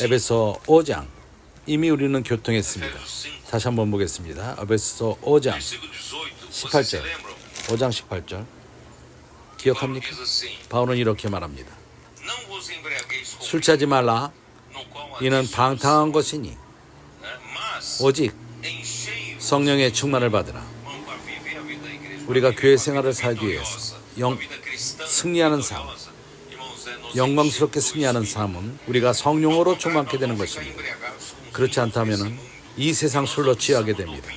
에베소 5장 이미 우리는 교통했습니다. 다시 한번 보겠습니다. 에베소 5장 18절 5장 18절 기억합니까? 바울은 이렇게 말합니다. 술 취하지 말라. 이는 방탕한 것이니 오직 성령의 충만을 받으라. 우리가 교회 생활을 살기 위해서 승리하는 삶, 영광스럽게 승리하는 삶은 우리가 성령으로 충만케 되는 것입니다. 그렇지 않다면 이 세상 술로 취하게 됩니다.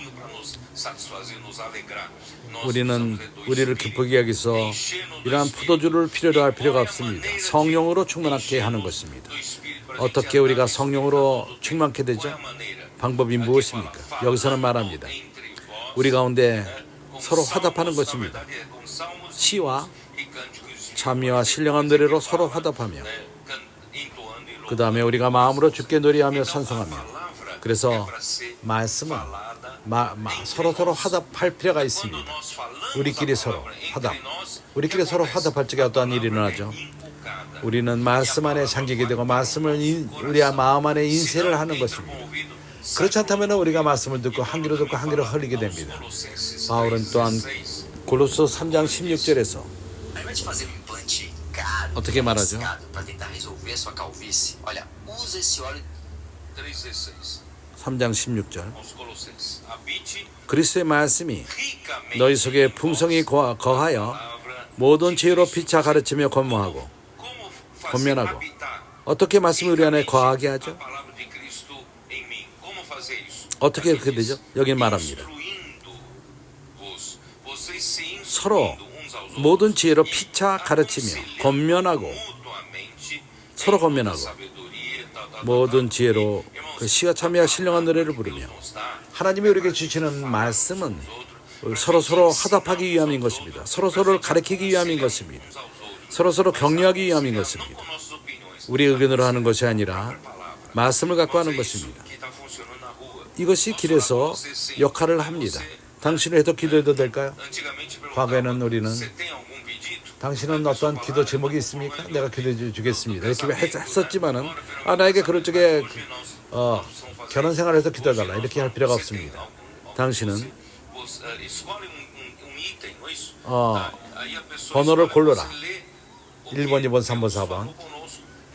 우리는 우리를 기쁘게 하기 위해서 이러한 포도주를 필요로 할 필요가 없습니다. 성령으로 충만하게 하는 것입니다. 어떻게 우리가 성령으로 충만케 되죠? 방법이 무엇입니까? 여기서는 말합니다. 우리 가운데 서로 화답하는 것입니다. 시와 찬미와 신령한 노래로 서로 화답하며 그 다음에 우리가 마음으로 주께 노래하며 찬송하며 그래서 말씀은 서로 화답할 필요가 있습니다. 우리끼리 서로 화답할 적에 어떠한 일이 일어나죠? 우리는 말씀 안에 잠기게 되고 말씀을 우리 마음 안에 인쇄를 하는 것입니다. 그렇지 않다면 우리가 말씀을 듣고 한 귀로 듣고 한 귀로 흘리게 됩니다. 바울은 또한 골로새 3장 16절에서 어떻게 말하죠? 3장 16절 그리스도의 말씀이 너희 속에 풍성히 거하여 모든 지혜로 피차 가르치며 권면하고 어떻게 말씀이 우리 안에 거하게 하죠? 어떻게 그렇게 되죠? 여기 말합니다. 서로 모든 지혜로 피차 가르치며 서로 권면하고 모든 지혜로 그 시와 참여와 신령한 노래를 부르며 하나님이 우리에게 주시는 말씀은 서로 화답하기 위함인 것입니다. 서로를 가르치기 위함인 것입니다. 서로 격려하기 위함인 것입니다. 우리 의견으로 하는 것이 아니라 말씀을 갖고 하는 것입니다. 이것이 길에서 역할을 합니다. 당신을 해도 기도해도 될까요? 과거에는 우리는 당신은 어떤 기도 제목이 있습니까? 내가 기도해 주겠습니다. 이렇게 했었지만은 나에게 그럴 적에 결혼 생활에서 기도해달라 이렇게 할 필요가 없습니다. 당신은 번호를 골라라. 1번, 2번, 3번, 4번.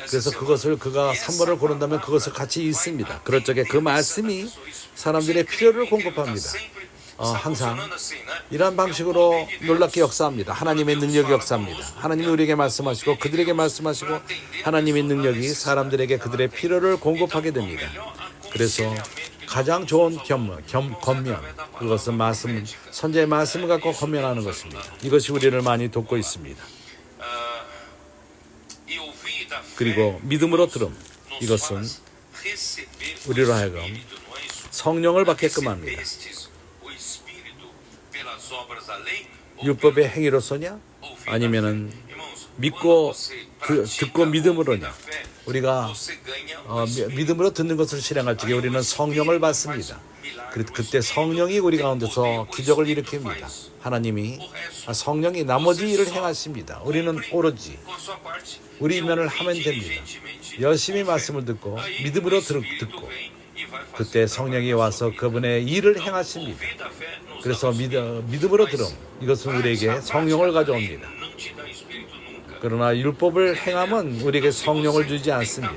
그래서 그가 3번을 고른다면 그것을 같이 읽습니다. 그럴 적에 그 말씀이 사람들의 필요를 공급합니다. 항상 이러한 방식으로 놀랍게 역사합니다. 하나님의 능력이 역사합니다. 하나님이 우리에게 말씀하시고 그들에게 말씀하시고 하나님의 능력이 사람들에게 그들의 필요를 공급하게 됩니다. 그래서 가장 좋은 권면 그것은 선지자의 말씀을 갖고 권면하는 것입니다. 이것이 우리를 많이 돕고 있습니다. 그리고 믿음으로 들음 이것은 우리로 하여금 성령을 받게끔 합니다. 율법의 행위로서냐? 아니면은 믿고 듣고 믿음으로냐? 우리가 믿음으로 듣는 것을 실행할 적에 우리는 성령을 받습니다. 그때 성령이 우리 가운데서 기적을 일으킵니다. 하나님이 성령이 나머지 일을 행하십니다. 우리는 오로지 우리 면을 하면 됩니다. 열심히 말씀을 듣고 믿음으로 듣고 그때 성령이 와서 그분의 일을 행하십니다. 그래서 믿음으로 들음 이것은 우리에게 성령을 가져옵니다. 그러나 율법을 행함은 우리에게 성령을 주지 않습니다.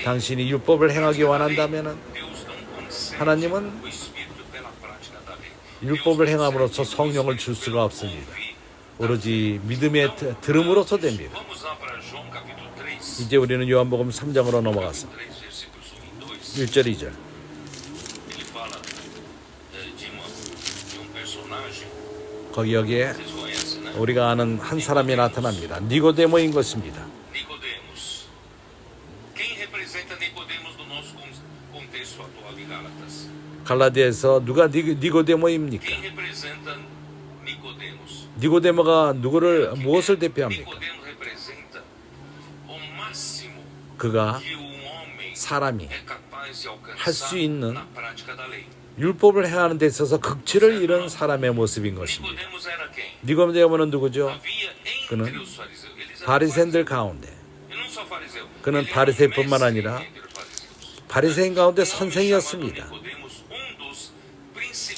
당신이 율법을 행하기 원한다면 하나님은 율법을 행함으로써 성령을 줄 수가 없습니다. 오로지 믿음의 들음으로써 됩니다. 이제 우리는 요한복음 3장으로 넘어가서 1절 2절 여기에 우리가 아는 한 사람이 나타납니다. 니고데모인 것입니다. 갈라디아에서 누가 니고데모입니까? 니고데모가 무엇을 대표합니까? 그가 사람이 할 수 있는 율법을 행하는 데 있어서 극치를 이룬 사람의 모습인 것입니다. 니고데모는 누구죠? 그는 바리새인들 가운데, 그는 바리새뿐만 아니라 바리새인 가운데 선생이었습니다.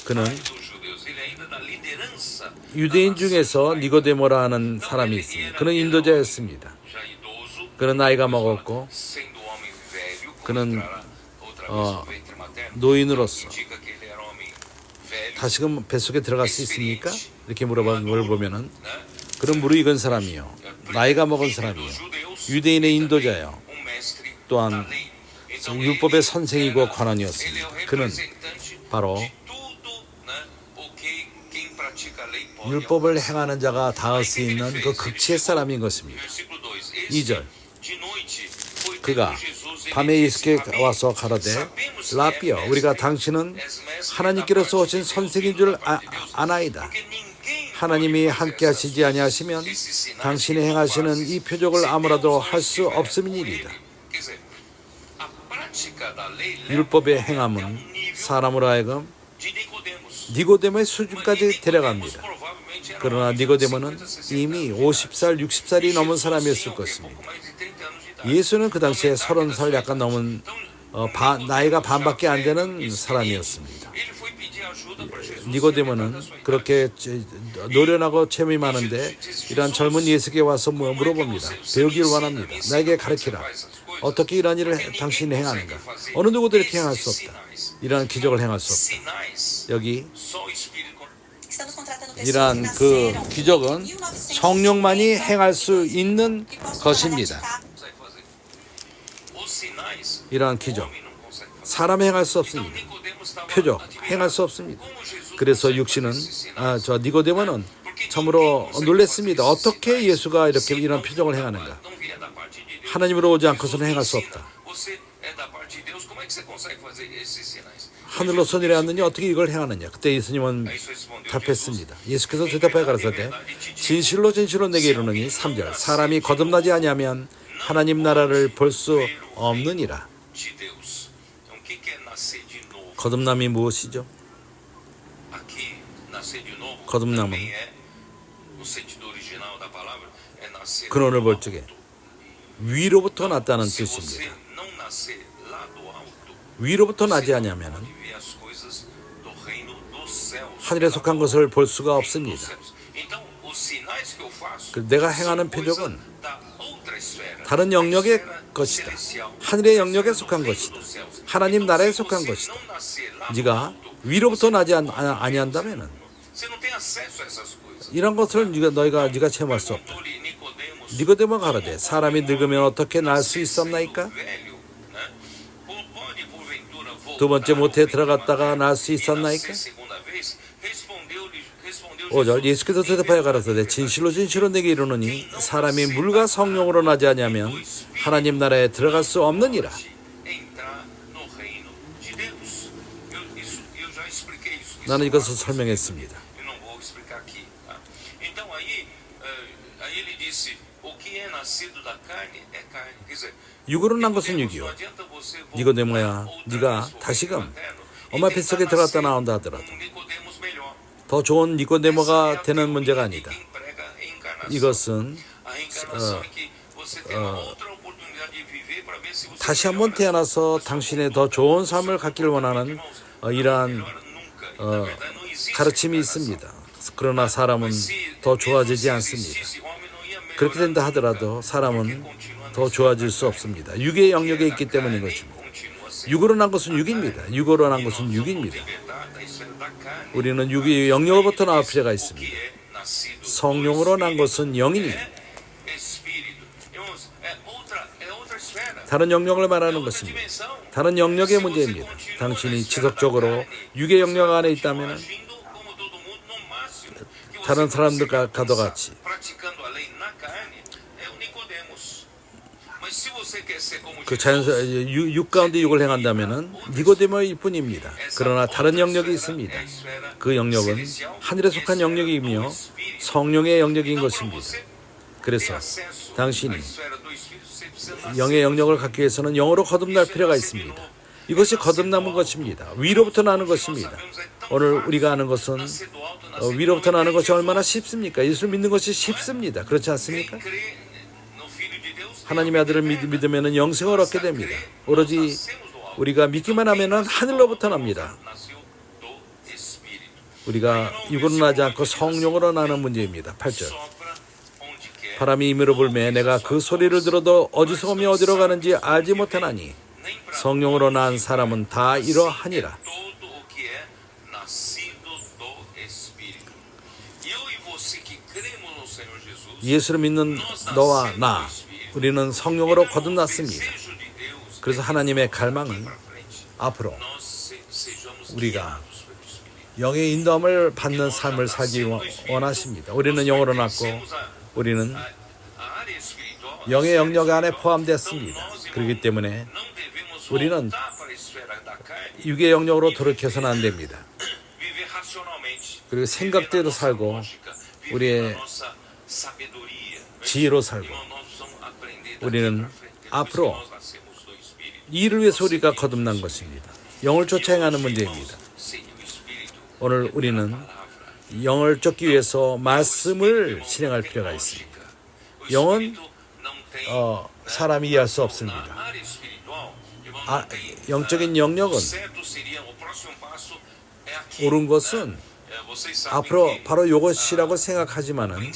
그는 유대인 중에서 니고데모라는 사람이 있습니다. 그는 인도자였습니다. 그는 나이가 먹었고 그는 노인으로서 다시금 뱃속에 들어갈 수 있습니까? 이렇게 물어본 걸 보면은 그는 무르익은 사람이요, 나이가 먹은 사람이요, 유대인의 인도자요, 또한 율법의 선생이고 관원이었습니다. 그는 바로 율법을 행하는 자가 닿을 수 있는 그 극치의 사람인 것입니다. 2절 그가 밤에 예수께 와서 가라되 라삐여 우리가 당신은 하나님께로서 오신 선생인 줄 아나이다. 하나님이 함께 하시지 아니하시면 당신이 행하시는 이 표적을 아무라도 할 수 없음이니이다. 율법의 행함은 사람으로 하여금 니고데모의 수준까지 데려갑니다. 그러나 니고데모는 이미 50살, 60살이 넘은 사람이었을 것입니다. 예수는 그 당시에 30살 약간 넘은 나이가 반밖에 안 되는 사람이었습니다. 니고데모는 그렇게 노련하고 체험이 많은데 이러한 젊은 예수께 와서 물어봅니다. 배우기를 원합니다. 나에게 가르치라. 어떻게 이러한 일을 당신이 행하는가? 어느 누구도 이렇게 행할 수 없다. 이러한 기적을 행할 수 없다. 여기 이러한 그 기적은 성령만이 행할 수 있는 것입니다. 이러한 기적 사람이 행할 수 없습니다. 표적 행할 수 없습니다. 그래서 육신은 니고데모는 참으로 놀랐습니다. 어떻게 예수가 이렇게 이런 표적을 행하는가? 하나님으로 오지 않고서는 행할 수 없다. 하늘로서 내려왔느냐 어떻게 이걸 행하느냐? 그때 예수님은 답했습니다. 예수께서 대답하여 가라사대 진실로 진실로 내게 이르노니 3절 사람이 거듭나지 아니하면 하나님 나라를 볼 수 없느니라. 거듭남이 무엇이죠? 거듭남은 근원을 볼 적에 위로부터 났다는 뜻입니다. 위로부터 나지 않으면 하늘에 속한 것을 볼 수가 없습니다. 내가 행하는 표적은 다른 영역의 것이다. 하늘의 영역에 속한 것이다. 하나님 나라에 속한 것이다. 네가 위로부터 나지 아니한다면 이런 것을 네가 체험할 수 없다. 니고데모가 가라되 사람이 늙으면 어떻게 날 수 있었나이까? 두 번째 모태에 들어갔다가 날 수 있었나이까? 5절 예수께서 대답하여 가라사대 진실로 진실로 내게 이르노니 사람이 물과 성령으로 나지 아니하면 하나님 나라에 들어갈 수 없느니라. 나는 이것을 설명했습니다. 육으로 난 것은 육이요. 니고데모야, 네가 다시금 엄마 뱃속에 들어갔다 나온다 하더라도 더 좋은 니고데모가 되는 문제가 아니다. 이것은 다시 한번 태어나서 당신의 더 좋은 삶을 갖기를 원하는 이러한 가르침이 있습니다. 그러나 사람은 더 좋아지지 않습니다. 그렇게 된다 하더라도 사람은 더 좋아질 수 없습니다. 육의 영역에 있기 때문인 것입니다. 육으로 난 것은 육입니다. 육으로 난 것은 육입니다. 우리는 육의 영역으로부터 나올 필요가 있습니다. 성령으로 난 것은 영이니 다른 영역을 말하는 것입니다. 다른 영역의 문제입니다. 당신이 지속적으로 육의 영역 안에 있다면 다른 사람들과도 같이 그 자연스러운 육 가운데 육을 행한다면 니고데모일 뿐입니다. 그러나 다른 영역이 있습니다. 그 영역은 하늘에 속한 영역이며 성령의 영역인 것입니다. 그래서 당신이 영의 영역을 갖기 위해서는 영으로 거듭날 필요가 있습니다. 이것이 거듭남은 것입니다. 위로부터 나는 것입니다. 오늘 우리가 아는 것은 위로부터 나는 것이 얼마나 쉽습니까? 예수를 믿는 것이 쉽습니다. 그렇지 않습니까? 하나님의 아들을 믿으면 영생을 얻게 됩니다. 오로지 우리가 믿기만 하면 하늘로부터 납니다. 우리가 육으로 나지 않고 성령으로 나는 문제입니다. 8절. 바람이 임으로 불매 내가 그 소리를 들어도 어디서 오며 어디로 가는지 알지 못하나니 성령으로 난 사람은 다 이러하니라. 예수를 믿는 너와 나 우리는 성령으로 거듭났습니다. 그래서 하나님의 갈망은 앞으로 우리가 영의 인도함을 받는 삶을 살기 원하십니다. 우리는 영으로 났고 우리는 영의 영역 안에 포함되었습니다. 그렇기 때문에 우리는 육의 영역으로 돌이켜서는 안 됩니다. 그리고 생각대로 살고 우리의 지혜로 살고 우리는 앞으로 이를 위해서 우리가 거듭난 것입니다. 영을 쫓아 행하는 문제입니다. 오늘 우리는 영을 쫓기 위해서 말씀을 실행할 필요가 있습니다. 영은 사람이 이해할 수 없습니다. 영적인 영역은 옳은 것은 앞으로 바로 이것이라고 생각하지만은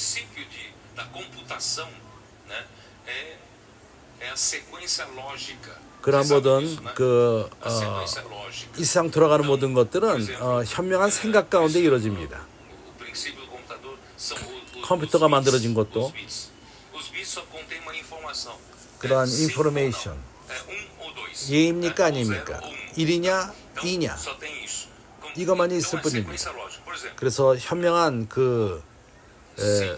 그러한 모든 이상 돌아가는 모든 것들은 현명한 생각 가운데 이루어집니다. 컴퓨터가 만들어진 것도 그러한 인포메이션 예입니까 아닙니까? 1이냐 2냐 이것만이 있을 뿐입니다. 그래서 현명한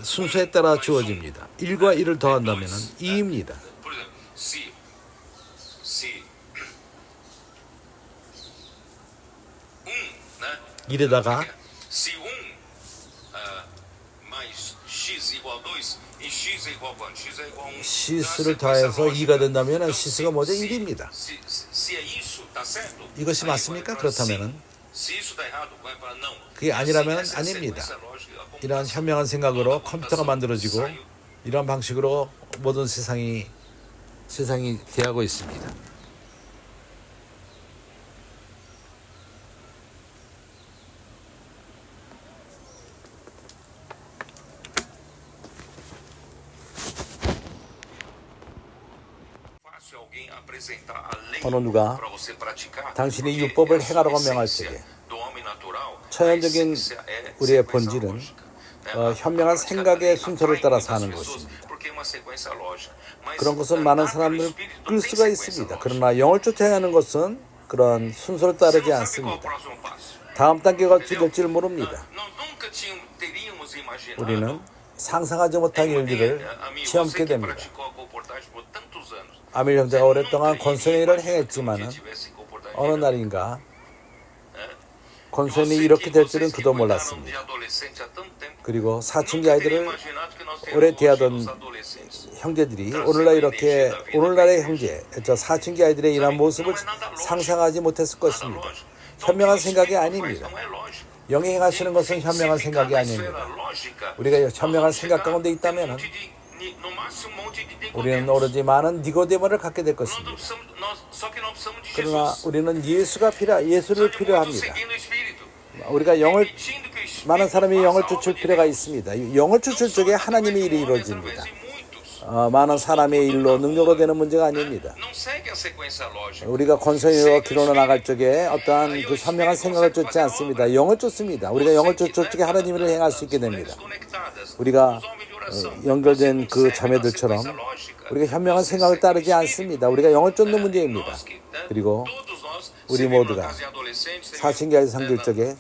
순서에 따라 주어집니다. 1과 1을 더한다면 2입니다. 이래다가 시스를 더해서 2가 된다면 시스가 뭐죠? 1입니다. 이것이 맞습니까? 그렇다면 그게 아니라면 아닙니다. 이러한 현명한 생각으로 컴퓨터가 만들어지고 이러한 방식으로 모든 세상이 대하고 있습니다. 어느 누가 당신이 율법을 행하라고 명할 적에 천연적인 우리의 본질은 현명한 생각의 순서를 따라서 하는 것입니다. 그런 것은 많은 사람을 끌 수가 있습니다. 그러나 영을 쫓아 행하는 것은 그런 순서를 따르지 않습니다. 다음 단계가 어찌 될지를 모릅니다. 우리는 상상하지 못한 일들을 체험하게 됩니다. 아밀 형제가 오랫동안 권선의 일을 행했지만은 어느 날인가 권선이 이렇게 될 줄은 그도 몰랐습니다. 그리고 사춘기 아이들을 오래 대하던 형제들이 오늘날의 형제, 사춘기 아이들의 이러한 모습을 상상하지 못했을 것입니다. 현명한 생각이 아닙니다. 영이 행하시는 것은 현명한 생각이 아닙니다. 우리가 현명한 생각 가운데 있다면 우리는 오로지 많은 니고데모를 갖게 될 것입니다. 그러나 우리는 예수를 필요합니다. 우리가 많은 사람이 영을 쫓을 필요가 있습니다. 영을 쫓을 적에 하나님의 일이 이루어집니다. 많은 사람의 일로 능력으로 되는 문제가 아닙니다. Não segue a sequência lógica. 우리가 권선으로 기로로 나갈 적에 어떠한 그 현명한 생각을 쫓지 않습니다. 영을 쫓습니다. 우리가 영을 쫓을 적에 하나님 일을 행할 수 있게 됩니다. 우리가 연결된 그 자매들처럼 우리가 현명한 생각을 따르지 않습니다. 우리가 영을 쫓는 문제입니다. 그리고 우리 모두가 사신기할 상들 적에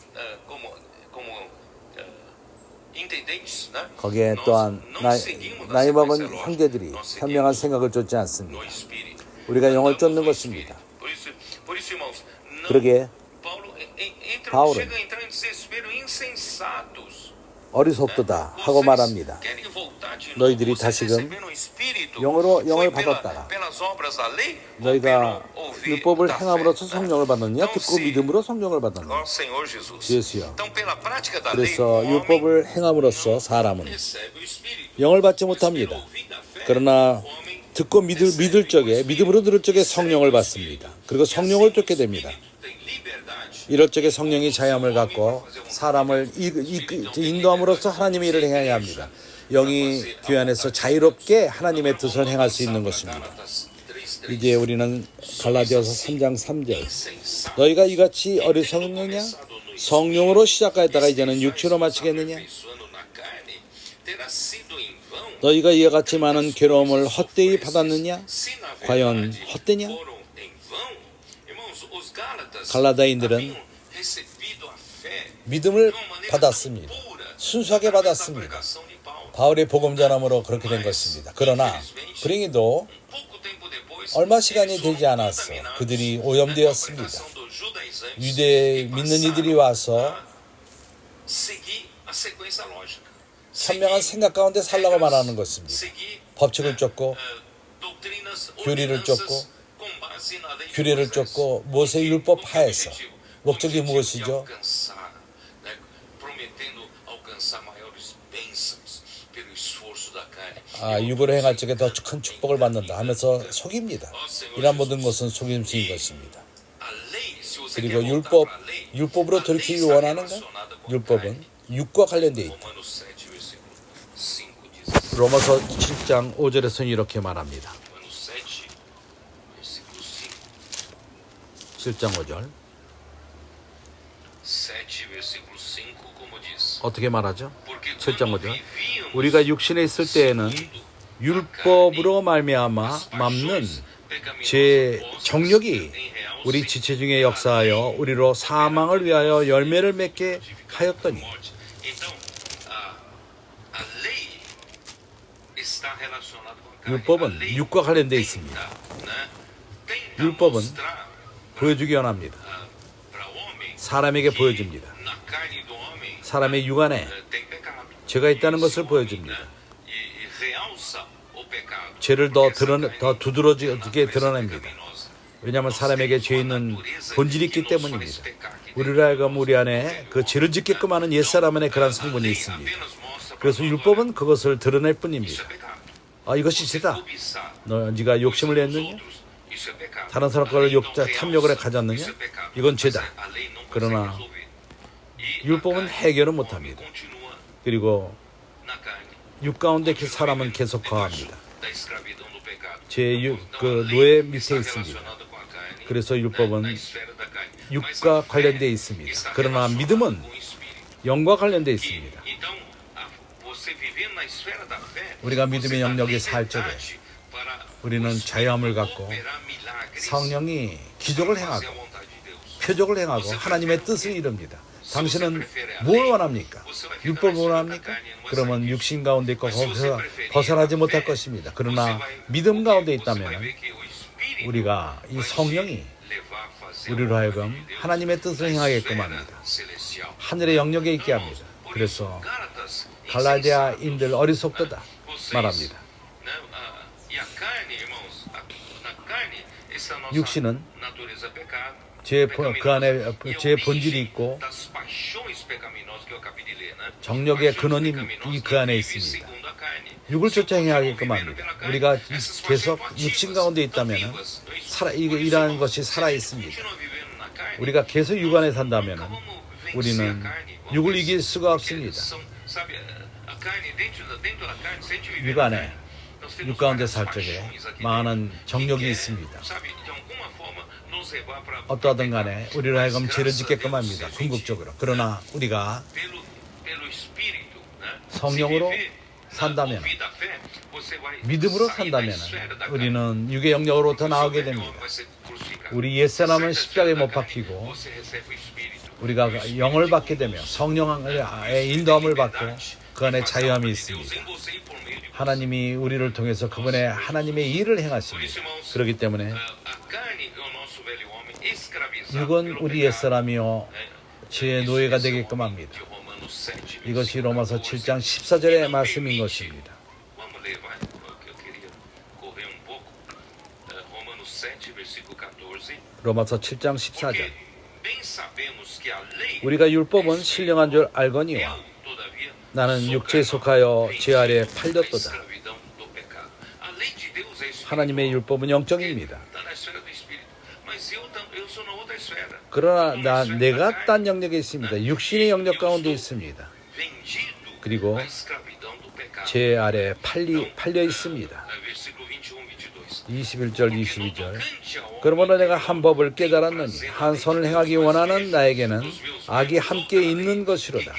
거기에 또한 나이 먹은 형제들이 현명한 생각을 쫓지 않습니다. 우리가 영을 쫓는 것입니다. 그러기에 바울은 어리석도다 하고 말합니다. 너희들이 다시금 영을 받았다가 너희가 율법을 행함으로써 성령을 받았느냐 듣고 믿음으로 성령을 받았느냐. 예수여. 그래서 율법을 행함으로써 사람은 영을 받지 못합니다. 그러나 듣고 믿을 적에 믿음으로 들을 적에 성령을 받습니다. 그리고 성령을 쫓게 됩니다. 이럴 적에 성령이 자유함을 갖고 사람을 인도함으로써 하나님의 일을 행해야 합니다. 영이 교회 안에서 자유롭게 하나님의 뜻을 행할 수 있는 것입니다. 이제 우리는 갈라디아서 3장 3절 너희가 이같이 어리석느냐? 성령으로 시작하였다가 이제는 육체로 마치겠느냐? 너희가 이와 같이 많은 괴로움을 헛되이 받았느냐? 과연 헛되냐? 갈라디아인들은 믿음을 받았습니다. 순수하게 받았습니다. 바울의 복음 전함으로 그렇게 된 것입니다. 그러나 불행히도 얼마 시간이 되지 않았어 그들이 오염되었습니다. 유대 믿는 이들이 와서 현명한 생각 가운데 살라고 말하는 것입니다. 법칙을 쫓고 교리를 쫓고 규례를 쫓고 모세의 율법 하에서 목적이 무엇이죠? 육으로 행할 적에 더 큰 축복을 받는다 하면서 속입니다. 이런 모든 것은 속임수인 것입니다. 그리고 율법으로 돌이키기 원하는가? 율법은 육과 관련되어 있다. 로마서 7장 5절에서는 이렇게 말합니다. 7장 5절 어떻게 말하죠? 7장 5절 우리가 육신에 있을 때에는 율법으로 말미암는 제 정욕이 우리 지체 중에 역사하여 우리로 사망을 위하여 열매를 맺게 하였더니 율법은 육과 관련되어 있습니다. 율법은 보여주기 원합니다. 사람에게 보여줍니다. 사람의 육 안에 죄가 있다는 것을 보여줍니다. 죄를 더 두드러지게 드러냅니다. 왜냐하면 사람에게 죄 있는 본질이 있기 때문입니다. 우리로 하여금 우리 안에 그 죄를 짓게끔 하는 옛사람 안에 그런 성분이 있습니다. 그래서 율법은 그것을 드러낼 뿐입니다. 이것이 죄다. 네가 욕심을 냈느냐? 다른 사람 거를 탐욕을 가졌느냐? 이건 죄다. 그러나 율법은 해결은 못합니다. 그리고 육 가운데 사람은 계속 거합니다. 그 노예 밑에 있습니다. 그래서 율법은 육과 관련되어 있습니다. 그러나 믿음은 영과 관련되어 있습니다. 우리가 믿음의 영역에 살 적에 우리는 자유함을 갖고 성령이 기적을 행하고 표적을 행하고 하나님의 뜻을 이룹니다. 당신은 뭘 원합니까? 율법을 원합니까? 그러면 육신 가운데 있고 거기서 벗어나지 못할 것입니다. 그러나 믿음 가운데 있다면 우리가 이 성령이 우리로 하여금 하나님의 뜻을 행하게끔 합니다. 하늘의 영역에 있게 합니다. 그래서 갈라디아인들 어리석도다 말합니다. 육신은 그 안에 죄의 본질이 있고 정욕의 근원이 그 안에 있습니다. 육을 쫓아 행하게끔 합니다. 우리가 계속 육신 가운데 있다면 이러한 것이 살아있습니다. 우리가 계속 육 안에 산다면 우리는 육을 이길 수가 없습니다. 육 안에 육 가운데 살 적에 많은 정욕이 있습니다. 어떠하든 간에 우리로 하여금 죄를 짓게끔 합니다. 궁극적으로. 그러나 우리가 성령으로 산다면, 믿음으로 산다면 우리는 육의 영역으로부터 나오게 됩니다. 우리 옛사람은 십자가에 못 박히고 우리가 영을 받게 되며 성령의 인도함을 받고 그 안에 자유함이 있습니다. 하나님이 우리를 통해서 그분의 하나님의 일을 행하십니다. 그렇기 때문에 육은 우리 옛사람이요 죄의 노예가 되게끔 합니다. 이것이 로마서 7장 14절의 말씀인 것입니다. 로마서 7장 14절. 우리가 율법은 신령한 줄 알거니와 나는 육체에 속하여 죄 아래 팔렸도다. 하나님의 율법은 영적입니다. 그러나 내가 딴 영역에 있습니다. 육신의 영역 가운데 있습니다. 그리고 죄 아래 팔려 있습니다. 21절 22절. 그러므로 내가 한 법을 깨달았느니 한 선을 행하기 원하는 나에게는 악이 함께 있는 것이로다.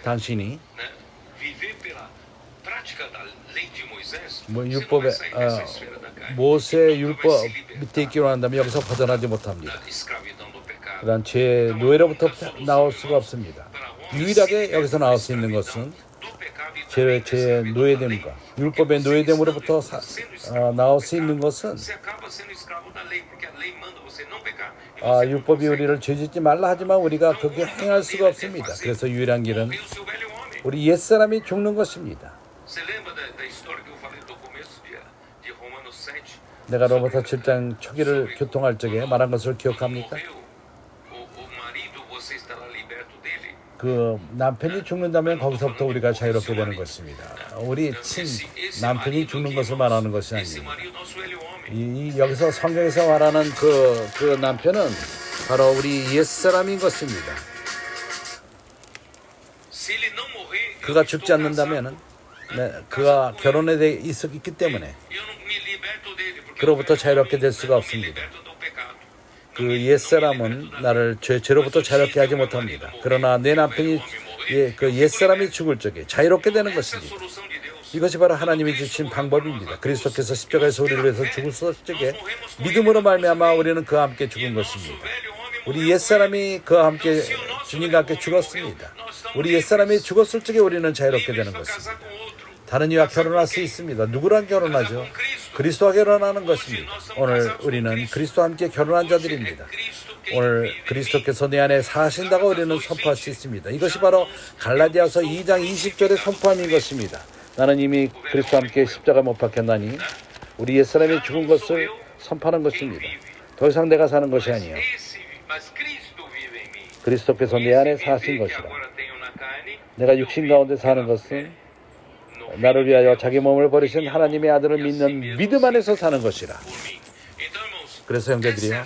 당신이 율법의 모세 율법 밑에 있기로 한다면 여기서 벗어나지 못합니다. 그러한 죄의 노예로부터 나올 수가 없습니다. 유일하게 여기서 나올 수 있는 것은 죄의 노예됨과 율법의 노예됨으로부터 나올 수 있는 것은 율법이 우리를 죄짓지 말라 하지만 우리가 그렇게 행할 수가 없습니다. 그래서 유일한 길은 우리 옛사람이 죽는 것입니다. 내가 로마서 7장 초기를 교통할 적에 말한 것을 기억합니까? 그 남편이 죽는다면 거기서부터 우리가 자유롭게 되는 것입니다. 우리 남편이 죽는 것을 말하는 것이 아닙니다. 여기서 성경에서 말하는 그 남편은 바로 우리 옛사람인 것입니다. 그가 죽지 않는다면 그가 결혼에 대해 있기 때문에 그로부터 자유롭게 될 수가 없습니다. 그 옛사람은 나를 죄로부터 자유롭게 하지 못합니다. 그러나 내 남편이 그 옛사람이 죽을 적에 자유롭게 되는 것입니다. 이것이 바로 하나님이 주신 방법입니다. 그리스도께서 십자가에서 우리를 위해서 죽으셨을 적에 믿음으로 말미암아 우리는 그와 함께 죽은 것입니다. 우리 옛사람이 그와 함께 주님과 함께 죽었습니다. 우리 옛사람이 죽었을 적에 우리는 자유롭게 되는 것입니다. 다른 이와 결혼할 수 있습니다. 누구랑 결혼하죠? 그리스도와 결혼하는 것입니다. 오늘 우리는 그리스도와 함께 결혼한 자들입니다. 오늘 그리스도께서 내 안에 사신다고 우리는 선포할 수 있습니다. 이것이 바로 갈라디아서 2장 20절의 선포함인 것입니다. 나는 이미 그리스도와 함께 십자가 못 박혔나니 우리 옛사람이 죽은 것을 선포하는 것입니다. 더 이상 내가 사는 것이 아니요 그리스도께서 내 안에 사신 것이라. 내가 육신 가운데 사는 것은 나를 위하여 자기 몸을 버리신 하나님의 아들을 믿는 믿음 안에서 사는 것이라. 그래서 형제들이요,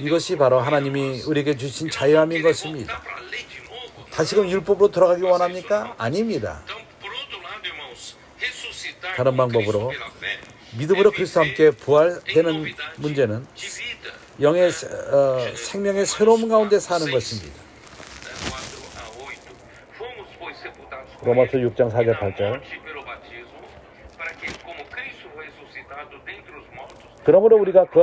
이것이 바로 하나님이 우리에게 주신 자유함인 것입니다. 다시금 율법으로 돌아가기 원합니까? 아닙니다. 다른 방법으로 믿음으로 그리스도와 함께 부활되는 문제는 영의 생명의 새로움 가운데 사는 것입니다. 로마서 6장 4절 8절. 그러므로 우리가 그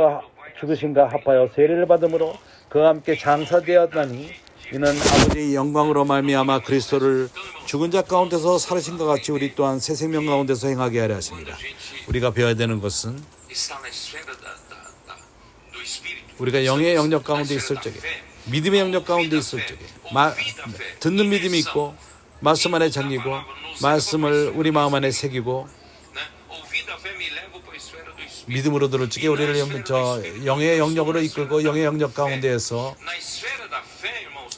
죽으심과 합하여 세례를 받음으로 그와 함께 장사되었나니 이는 아버지의 영광으로 말미암아 그리스도를 죽은 자 가운데서 살으신 것 같이 우리 또한 새 생명 가운데서 행하게 하려 하십니다. 우리가 배워야 되는 것은 우리가 영의 영역 가운데 있을 적에, 믿음의 영역 가운데 있을 적에 듣는 믿음이 있고 말씀 안에 잠기고 말씀을 우리 마음 안에 새기고 믿음으로 들을 적에 우리를 영의 영역으로 이끌고 영의 영역 가운데에서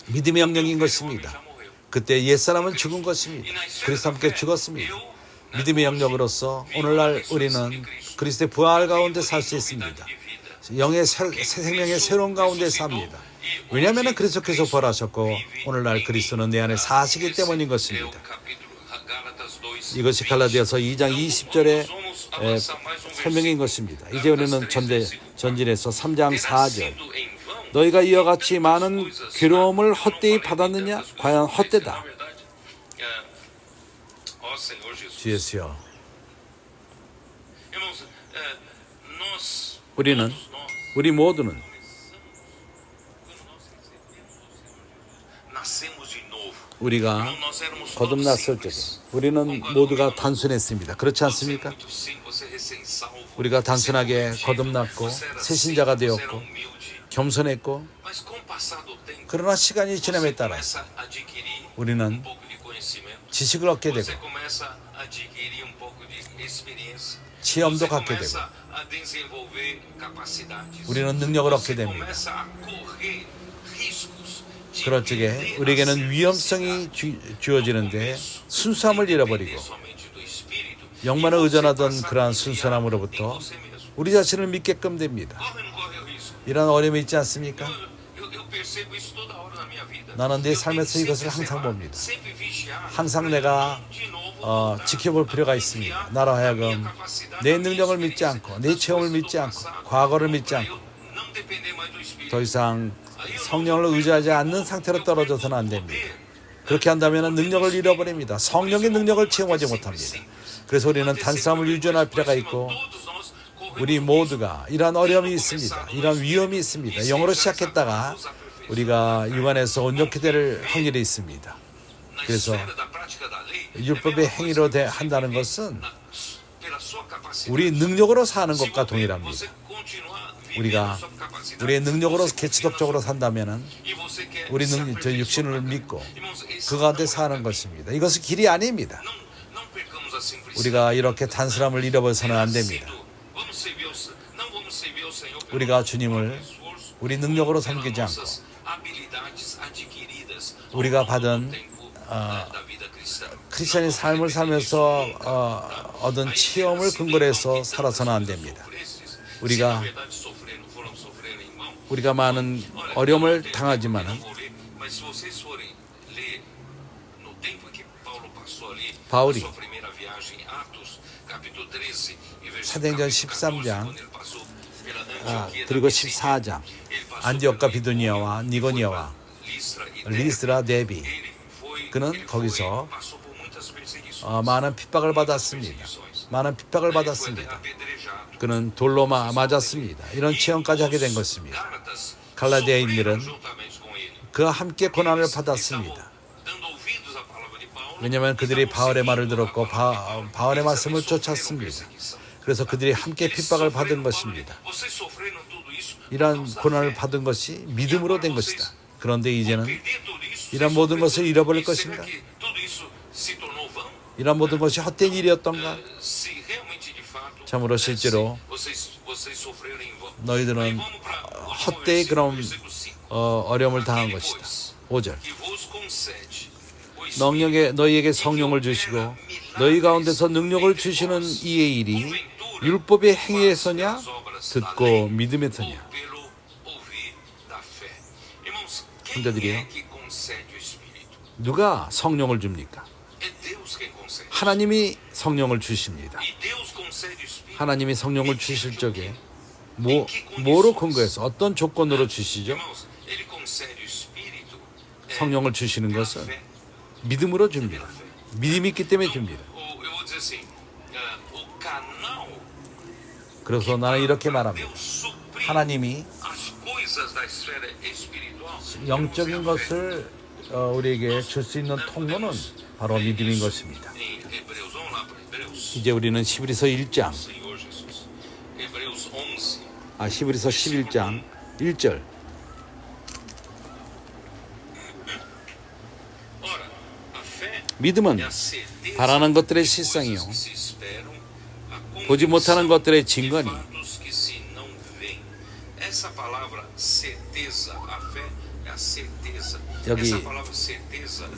믿음의 영역인 것입니다. 그때 옛사람은 죽은 것입니다. 그리스도와 함께 죽었습니다. 믿음의 영역으로서 오늘날 우리는 그리스도의 부활 가운데 살 수 있습니다. 영의 새 생명의 새로운 가운데 삽니다. 왜냐하면 그리스도께서 벌하셨고 오늘날 그리스도는 내 안에 사시기 때문인 것입니다. 이것이 갈라디아서 2장 20절의 설명인 것입니다. 이제 우리는 전진에서 3장 4절 너희가 이와 같이 많은 괴로움을 헛되이 받았느냐? 과연 헛되다. 주 예수여, 우리 모두는 우리가 거듭났을 적에 우리는 모두가 단순했습니다. 그렇지 않습니까? 우리가 단순하게 거듭났고 새신자가 되었고 겸손했고, 그러나 시간이 지남에 따라서 우리는 지식을 얻게 되고 체험도 갖게 되고 우리는 능력을 얻게 됩니다. 그럴 적에 우리에게는 위험성이 주어지는데 순수함을 잃어버리고 영만을 의존하던 그러한 순수함으로부터 우리 자신을 믿게끔 됩니다. 이런 어려움이 있지 않습니까? 나는 내 삶에서 이것을 항상 봅니다. 항상 내가 지켜볼 필요가 있습니다. 나로 하여금 내 능력을 믿지 않고 내 체험을 믿지 않고 과거를 믿지 않고 더 이상 성령을 의지하지 않는 상태로 떨어져서는 안 됩니다. 그렇게 한다면 능력을 잃어버립니다. 성령의 능력을 체험하지 못합니다. 그래서 우리는 단순함을 유지할 필요가 있고 우리 모두가 이러한 어려움이 있습니다. 이러한 위험이 있습니다. 영어로 시작했다가 우리가 육안에서 온전케 될 확률이 있습니다. 그래서 율법의 행위로 한다는 것은 우리 능력으로 사는 것과 동일합니다. 우리가 우리의 능력으로 개취독적으로 산다면은 우리 저 육신을 믿고 그 가운데 사는 것입니다. 이것은 길이 아닙니다. 우리가 이렇게 단순함을 잃어버려서는 안 됩니다. 우리가 주님을 우리 능력으로 섬기지 않고 우리가 받은 크리스천의 삶을 살면서 얻은 체험을 근거로 해서 살아서는 안 됩니다. 우리가 많은 어려움을 당하지만은 바울이 사도행전 13장 그리고 14장 안디옥과 비두니아와 니고니아와 리스드라 데비 그는 거기서 많은 핍박을 받았습니다. 그는 돌로 맞았습니다. 이런 체험까지 하게 된 것입니다. 갈라디아인들은 그와 함께 고난을 받았습니다. 왜냐하면 그들이 바울의 말을 들었고 바울의 말씀을 쫓았습니다. 그래서 그들이 함께 핍박을 받은 것입니다. 이러한 고난을 받은 것이 믿음으로 된 것이다. 그런데 이제는 이런 모든 것을 잃어버릴 것인가? 이런 모든 것이 헛된 일이었던가? 참으로 실제로 너희들은 헛되이 그런 어려움을 당한 것이다. 5절 너희에게 성령을 주시고 너희 가운데서 능력을 주시는 이의 일이 율법의 행위에서냐 듣고 믿음에서냐. 형제들이요, 누가 성령을 줍니까? 하나님이 성령을 주십니다. 하나님이 성령을 주실 적에 뭐로 근거해서 어떤 조건으로 주시죠? 성령을 주시는 것은 믿음으로 줍니다. 믿음이 있기 때문에 줍니다. 그래서 나는 이렇게 말합니다. 하나님이 영적인 것을 우리에게 줄 수 있는 통로는 바로 믿음인 것입니다. 이제 우리는 히브리서 11장 1절 믿음은 바라는 것들의 실상이요 보지 못하는 것들의 증거니.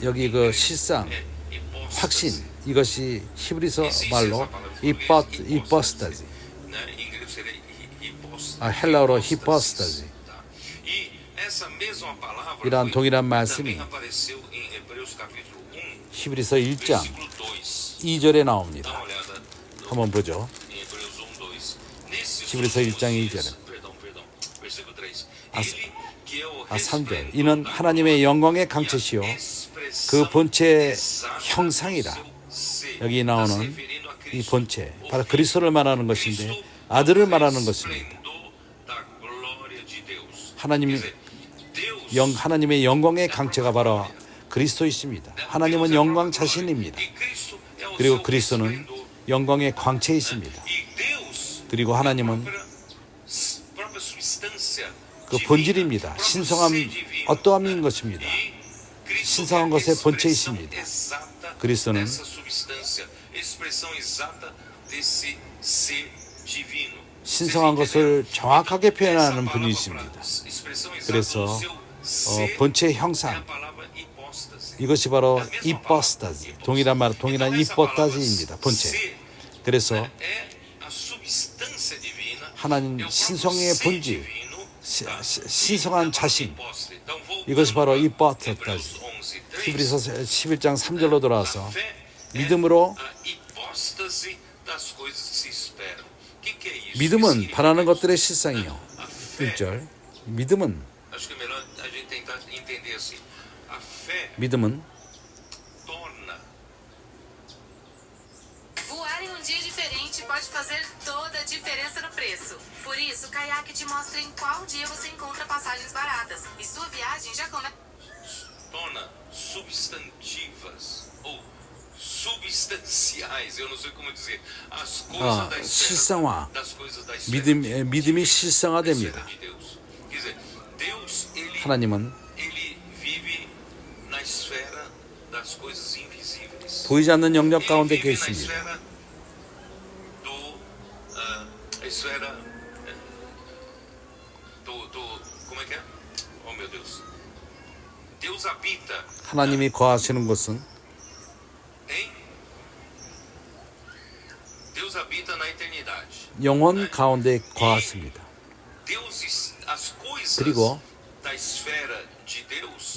여기 그 실상, 확신, 이것이 히브리서 말로 히포스타지, 헬라어로 히포스타지. 이러한 동일한 말씀이 também apareceu em Hebreus capítulo 1, 히브리서 1장 versículo 2. 2절에 Dá 나옵니다. uma olhada 한번 보죠. em Hebreus 1, 2. Nesses 히브리서 últimos 1장 dias, 2절에. perdão, versículo 3. 아, Ele que é o 3절. resplendor 이는 da 하나님의 영광의 glória 강체시요 e a expressão 그 본체의 exata do 형상이다. seu ser. 여기 Está se 나오는 referindo a 이 Cristo, 본체, o 바로 Filho. 그리스도를 말하는 것인데 Cristo 아들을 é o 말하는 것입니다. resplendor da glória de Deus. 하나님 Quer dizer, Deus 하나님의 영광의 강체가 바로 그리스도이십니다. 하나님은 영광 자신입니다. 그리고 그리스도는 영광의 광채이십니다. 그리고 하나님은 그 본질입니다. 신성함, 어떠함인 것입니다. 신성한 것의 본체이십니다. 그리스도는 신성한 것을 정확하게 표현하는 분이십니다. 그래서 본체의 형상, 이것이 바로 이포스타지, 동일한 이포스타지입니다. 본체. 그래서 하나님 신성의 본질, 신성한 자신, 이것이 바로 이포스타지. 히브리서 11장 3절로 돌아와서 믿음으로, 믿음은 바라는 것들의 실상이요. 1절. 믿음은 Voar em dia diferente pode fazer toda a diferença no preço. Por isso, Kayak te mostra em qual dia você encontra passagens baratas. E sua viagem já começa. Torna substantivas ou substanciais, eu não sei como dizer, as coisas da 실상화. esfera, das coisas da esfera 믿음이 실상화됩니다. de Deus. Quer dizer, Deus 하나님은 ele vive na esfera das coisas invisíveis. 보이지 않는 영역 Ele 가운데 vive na 계십니다. esfera a esfera como é que é? Oh meu Deus. Deus habita 하나님이 거하시는 곳은 em Deus habita na eternidade. 영원 가운데 거하십니다. Deus, as coisas 그리고 da esfera de Deus,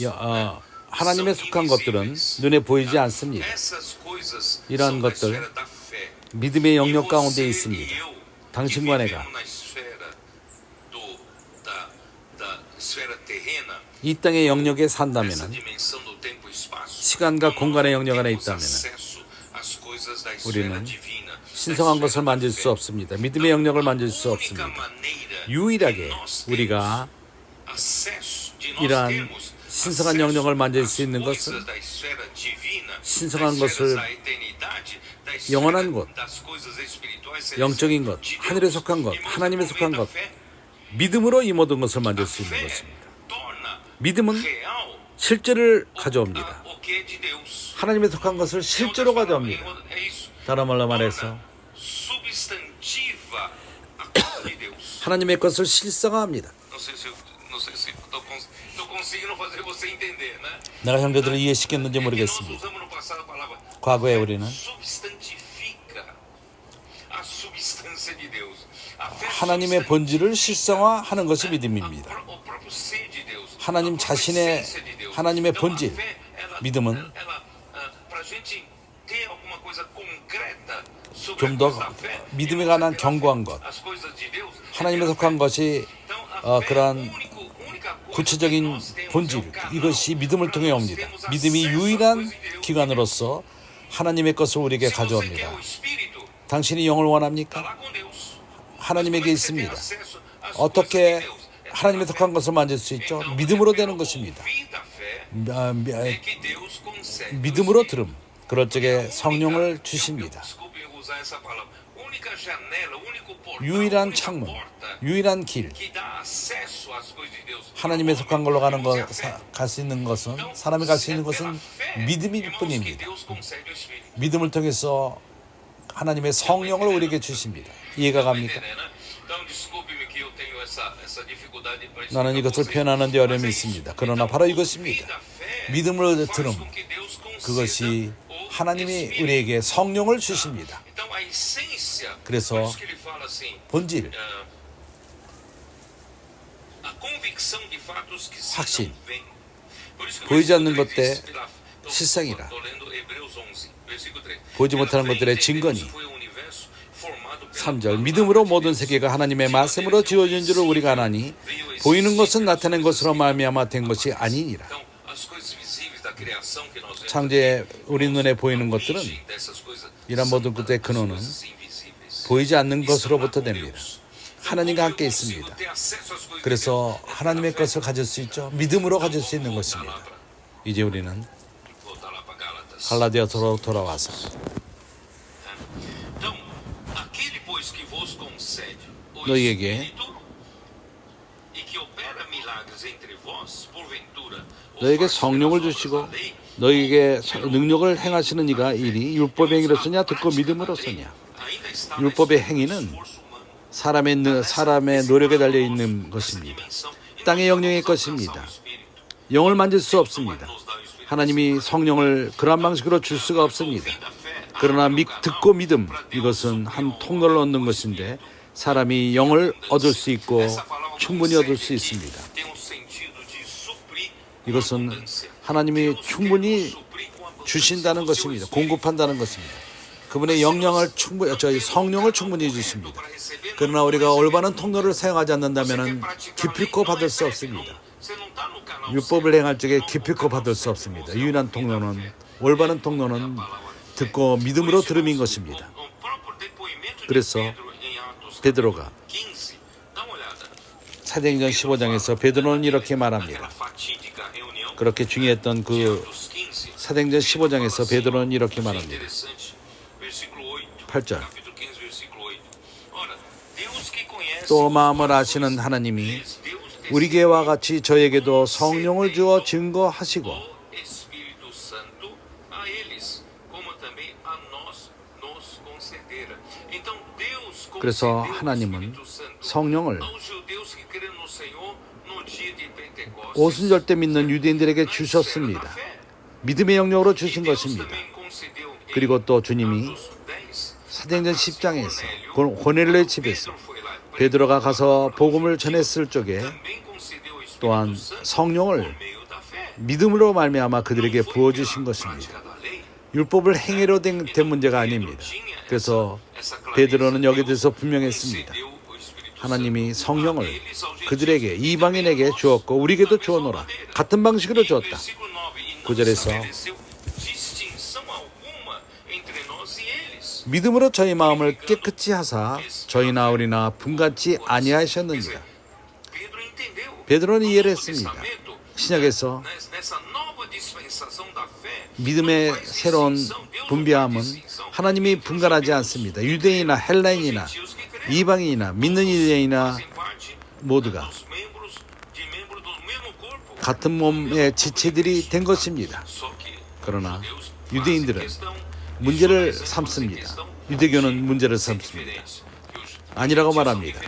하나님에 são 속한 것들은 invisíveis. 눈에 보이지 않습니다. Essas coisas 이러한 são da 것들, esfera da fé. 믿음의 영역 E 가운데 você 있습니다. e eu, 당신과 que 내가 vivemos na esfera da esfera terrena, 이 땅의 영역에 essa 산다면은, dimensão do tempo e espaço, 시간과 공간의 영역 안에 temos 있다면은 acesso às coisas da esfera 우리는 divina, da 신성한 것을 esfera da 만질 fé. 수 없습니다. 믿음의 영역을 만질 수 A única 없습니다. maneira 유일하게 que nós 우리가 temos acesso, de nós 이러한 termos 신성한 acesso 영역을 만질 수 às 있는 coisas 것은 da esfera divina, 신성한 das esferas 것을, da eternidade, da esfera 영원한 것, das coisas espirituais 영적인 것, de Deus. 하늘에 속한 것, Irmãos, 하나님에 por 속한 meio da 것, fé, 믿음으로 이 모든 것을 만질 a 수 있는 fé 것입니다. torna 믿음은 real 실제를 가져옵니다. o que é de Deus. 하나님에 속한 것을 실제로 가져옵니다. É isso. 다른 말로 말해서 Substantiva a coisa de Deus. 하나님의 것을 실성화합니다. Não sei se estou conseguindo fazer você entender, né? 내가 형제들을 이해시켰는지 É que nós 모르겠습니다. usamos no passado a palavra 과거에 우리는 substantifica a substância de Deus. A fé 하나님의 본질을 실성화하는 것이 믿음입니다. o próprio ser de Deus. 하나님 a própria 자신의 essência de Deus. 하나님의 Então, a 본질, fé, ela, 믿음은 para a gente ter alguma coisa concreta sobre 좀 a 더 coisa da fé, 믿음에 관한 견고한 것, as coisas de Deus, 하나님에 속한 것이 그러한 구체적인 본질, 이것이 믿음을 통해 옵니다. 믿음이 유일한 기관으로서 하나님의 것을 우리에게 가져옵니다. 당신이 영을 원합니까? 하나님에게 있습니다. 어떻게 하나님에 속한 것을 만질 수 있죠? 믿음으로 되는 것입니다. 믿음으로 들음. 그럴 적에 성령을 주십니다. 유일한 창문, 유일한 길, 하나님에 속한 걸로 가는 것, 갈 수 있는 것은, 사람이 갈 수 있는 것은 믿음일 뿐입니다. 믿음을 통해서 하나님의 성령을 우리에게 주십니다. 이해가 갑니까? 나는 이것을 표현하는 데 어려움이 있습니다. 그러나 바로 이것입니다. 믿음으로 들음, 그것이 하나님이 우리에게 성령을 주십니다. 그래서 본질, 확신, 보이지 않는 것들의 실상이라. 보지 못하는 것들의 증거니. 3절 믿음으로 모든 세계가 하나님의 말씀으로 지어진 줄을 우리가 아나니 보이는 것은 나타낸 것으로 말미암아 된 것이 아니니라. 창조의 우리 눈에 보이는 것들은 이런 모든 것의 근원은 보이지 않는 것으로부터 됩니다. 하나님과 함께 있습니다. 그래서 하나님의 것을 가질 수 있죠. 믿음으로 가질 수 있는 것입니다. 이제 우리는 갈라디아서로 돌아와서 너희에게 성령을 주시고 너희에게 능력을 행하시는 이가 일이 율법의 행위로서냐 듣고 믿음으로서냐. 율법의 행위는 사람의 노력에 달려있는 것입니다. 땅의 영역의 것입니다. 영을 만질 수 없습니다. 하나님이 성령을 그런 방식으로 줄 수가 없습니다. 그러나 듣고 믿음, 이것은 한 통로를 얻는 것인데 사람이 영을 얻을 수 있고 충분히 얻을 수 있습니다. 이것은 하나님이 충분히 주신다는 것입니다. 공급한다는 것입니다. 그분의 성령을 충분히 주십니다. 그러나 우리가 올바른 통로를 사용하지 않는다면 기필코 받을 수 없습니다. 율법을 행할 적에 기필코 받을 수 없습니다. 유일한 통로는, 올바른 통로는 듣고 믿음으로 들음인 것입니다. 그래서 베드로가 사도행전 15장에서 베드로는 이렇게 말합니다. 그렇게 중요했던 그 사도행전 15장에서 베드로는 이렇게 말합니다. 8절 또 마음을 아시는 하나님이 우리에게와 같이 저에게도 성령을 주어 증거하시고 그래서 하나님은 성령을 오순절 때 믿는 유대인들에게 주셨습니다. 믿음의 영역으로 주신 것입니다. 그리고 또 주님이 사도행전 10장에서 고넬료의 집에서 베드로가 가서 복음을 전했을 적에 또한 성령을 믿음으로 말미암아 그들에게 부어주신 것입니다. 율법을 행위로 된 문제가 아닙니다. 그래서 베드로는 여기에 대해서 분명했습니다. 하나님이 성령을 그들에게 이방인에게 주었고 우리에게도 주어노라. 같은 방식으로 주었다. 9절에서 믿음으로 저희 마음을 깨끗이 하사 저희나 우리나 분같이 아니하셨느니라. 베드로는 이해를 했습니다. 신약에서 믿음의 새로운 분비함은 하나님이 분간하지 않습니다. 유대인이나 헬라인이나 이방인이나 믿는 유대인이나 모두가 같은 몸의 지체들이 된 것입니다. 그러나 유대인들은 문제를 삼습니다. 유대교는 문제를 삼습니다. 아니라고 말합니다.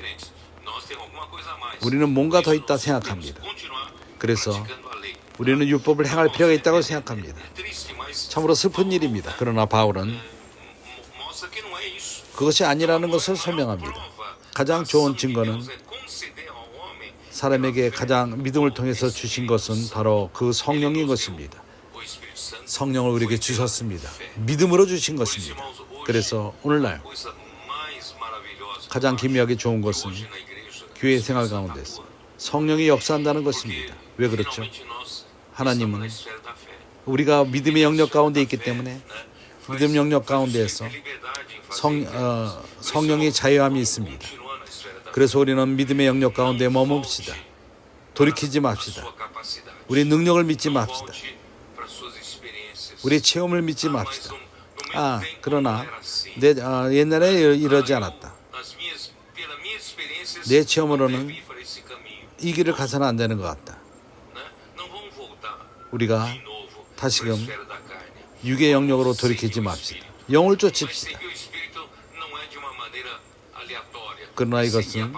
우리는 뭔가 더 있다 생각합니다. 그래서 우리는 율법을 행할 필요가 있다고 생각합니다. 참으로 슬픈 일입니다. 그러나 바울은 그것이 아니라는 것을 설명합니다. 가장 좋은 증거는 사람에게 가장 믿음을 통해서 주신 것은 바로 그 성령인 것입니다. 성령을 우리에게 주셨습니다. 믿음으로 주신 것입니다. 그래서 오늘날 가장 기묘하게 좋은 것은 교회 생활 가운데서 성령이 역사한다는 것입니다. 왜 그렇죠? 하나님은 우리가 믿음의 영역 가운데 있기 때문에 믿음 영역 가운데에서 성령의 자유함이 있습니다. 그래서 우리는 믿음의 영역 가운데 머뭅시다. 돌이키지 맙시다. 우리 능력을 믿지 맙시다. 우리 체험을 믿지 맙시다. 그러나 옛날에 이러지 않았다. 내 체험으로는 이 길을 가서는 안 되는 것 같다. 우리가 다시금 육의 영역으로 돌이키지 맙시다. 영을 쫓읍시다. 그러나 이것은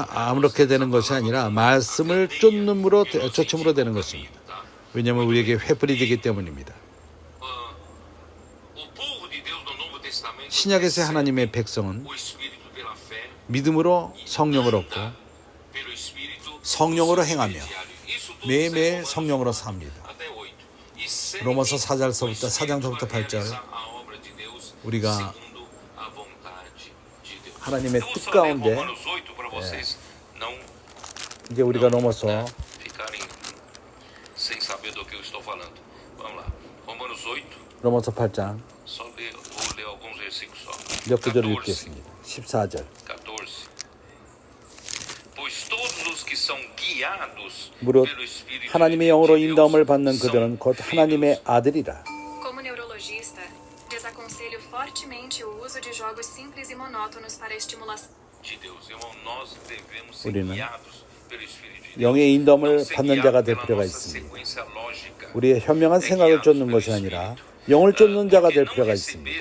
아무렇게 되는 것이 아니라 말씀을 쫓음으로 되는 것입니다. 왜냐하면 우리에게 회풀이 되기 때문입니다. 신약에서의 하나님의 백성은 믿음으로 성령을 얻고 성령으로 행하며 매일매일 성령으로 삽니다. 로마서 4장서부터 8절 우리가 하나님의 뜻 가운데 이제 우리가 넘어서 로마서 8장 몇 구절을 읽겠습니다. 14절 무릇 하나님의 영으로 인도함을 받는 그들은 곧 하나님의 아들이라. Como neurologista, desaconselho fortemente o uso de jogos simples e monótonos para estimulação. 우리는 영의 인도함을 받는 자가 될 필요가 있습니다. 우리의 현명한 생각을 쫓는 것이 아니라 영을 쫓는 자가 될 필요가 있습니다.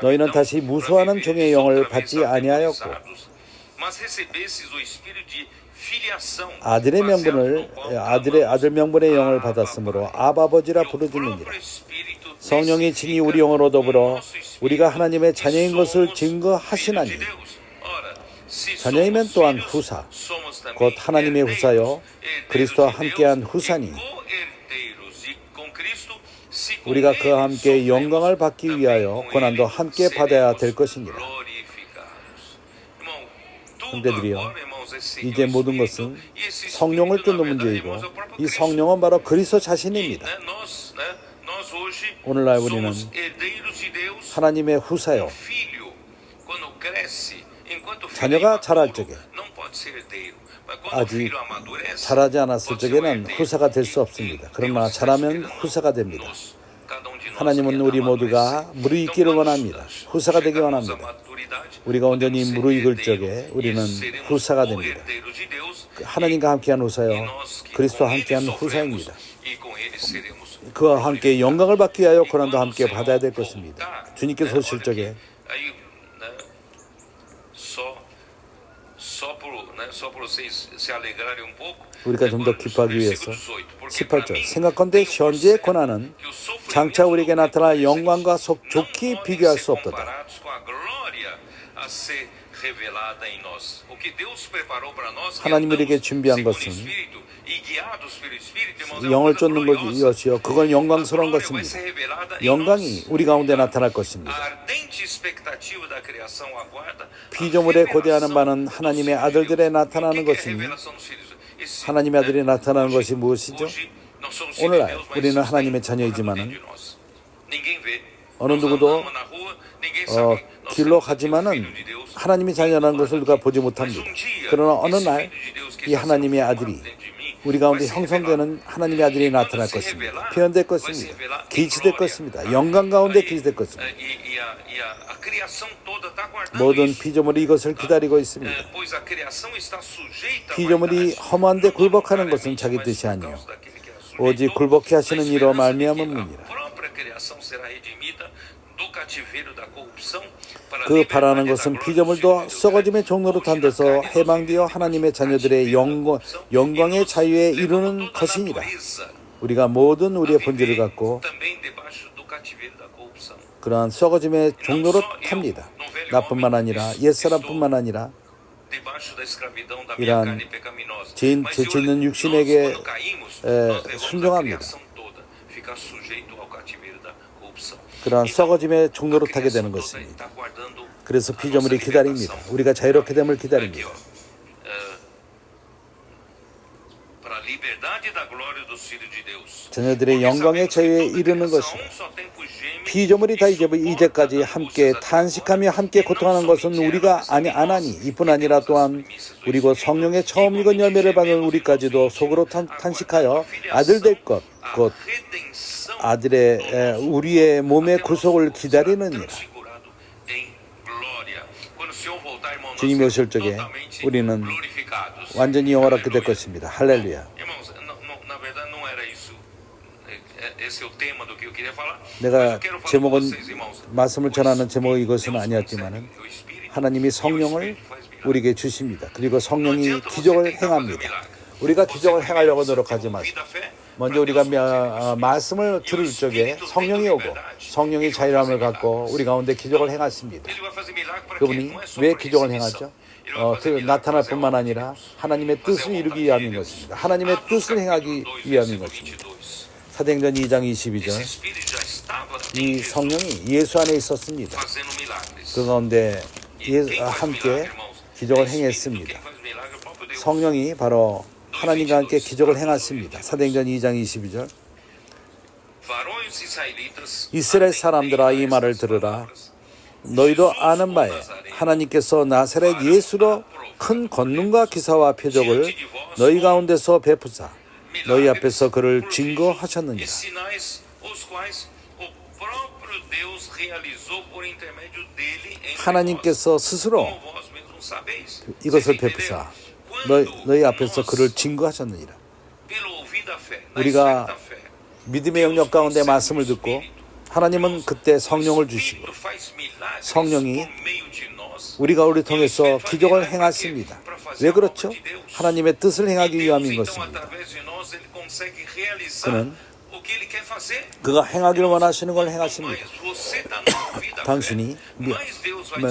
너희는 다시 무수하는 종의 영을 받지 아니하였고 아들 명분의 영을 받았으므로 아버지라 부르짖느니라. 성령이 친히 우리 영으로 더불어 우리가 하나님의 자녀인 것을 증거하시나니 자녀이면 또한 후사 곧 하나님의 후사요 그리스도와 함께한 후사니 우리가 그와 함께 영광을 받기 위하여 고난도 함께 받아야 될 것이니라. 형제들이여, 이제 모든 것은 성령을 쫓는 문제이고 이 성령은 바로 그리스도 자신입니다. 오늘날 우리는 하나님의 후사요 자녀가 자랄 적에 아직 자라지 않았을 적에는 후사가 될 수 없습니다. 그러나 자라면 후사가 됩니다. 하나님은 우리 모두가 무르익기를 원합니다. 후사가 되기 원합니다. 우리가 온전히 무르익을 적에 우리는 후사가 됩니다. 하나님과 함께한 후사요 그리스도와 함께한 후사입니다. 그와 함께 영광을 받기 위하여 고난도 함께 받아야 될 것입니다. 주님께서 오실 적에 우리가 좀 더 기뻐하기 위해서 18절 생각건대 현재의 고난은 장차 우리에게 나타날 영광과 좋게 비교할 수 없도다. 하나님 우리에게 준비한 것은 영을 쫓는 것이요 그건 영광스러운 것입니다. 영광이 우리 가운데 나타날 것입니다. 피조물에 고대하는 바는 하나님의 아들들에 나타나는 것이니 하나님의 아들이 나타나는 것이 무엇이죠? 오늘날 우리는 하나님의 자녀이지만은 어느 누구도 길로 가지만은 하나님의 자녀라는 것을 누가 보지 못합니다. 그러나 어느 날 이 하나님의 아들이 우리 가운데 형성되는 하나님의 아들이 나타날 것입니다. 표현될 것입니다. 기치될 것입니다. 영광 가운데 기치될 것입니다. 모든 피조물이 이것을 기다리고 있습니다. 피조물이 허무한데 굴복하는 것은 자기 뜻이 아니요 오직 굴복케 하시는 이로 말미암음이니라. 그 바라는 것은 피조물도 썩어짐의 종로로 탄데서 해방되어 하나님의 자녀들의 영광의 자유에 이루는 것이니라. 우리가 모든 우리의 본질을 갖고 그러한 썩어짐의 종로로 탑니다. 나뿐만 아니라 옛사람뿐만 아니라 이러한 죄 있는 육신에게 순종합니다. 그러한 썩어짐의 종로로 타게 되는 것입니다. 그래서 피조물이 기다립니다. 우리가 자유롭게 됨을 기다립니다. 자녀들의 영광의 자유에 이르는 것이라. 피조물이 다 이제까지 함께 탄식하며 함께 고통하는 것은 우리가 안 하니 이뿐 아니라 또한 우리 곧 성령의 처음 익은 열매를 받은 우리까지도 속으로 탄식하여 아들 될 것 곧 아들의 우리의 몸의 구속을 기다리느니라. 주님이 오실 적에 우리는 완전히 영원하게 될 것입니다. 할렐루야. 내가 말씀을 전하는 제목은 이것은 아니었지만 하나님이 성령을 우리에게 주십니다. 그리고 성령이 기적을 행합니다. 우리가 기적을 행하려고 노력하지 먼저 우리가 말씀을 들을 적에 성령이 오고 성령이 자유함을 갖고 우리 가운데 기적을 행하십니다. 그분이 왜 기적을 행하죠? 나타날 뿐만 아니라 하나님의 뜻을 이루기 위함인 것입니다. 하나님의 뜻을 행하기 위함인 것입니다. 사도행전 2장 22절 이 성령이 예수 안에 있었습니다. 그 가운데 함께 기적을 행했습니다. 성령이 바로 하나님과 함께 기적을 행하십니다. 사도행전 2장 22절 이스라엘 사람들아 이 말을 들으라. 너희도 아는 바에 하나님께서 나사렛 예수로 큰 권능과 기사와 표적을 너희 가운데서 베푸사 너희 앞에서 그를 증거하셨느니라. 하나님께서 스스로 이것을 베푸사 너희 앞에서 그를 증거하셨느니라. 우리가 믿음의 영역 가운데 말씀을 듣고 하나님은 그때 성령을 주시고 성령이 우리가 우리 통해서 기적을 행하십니다. 왜 그렇죠? 하나님의 뜻을 행하기 위함인 것입니다. 그가 행하기를 원하시는 걸 행하십니다. 당신이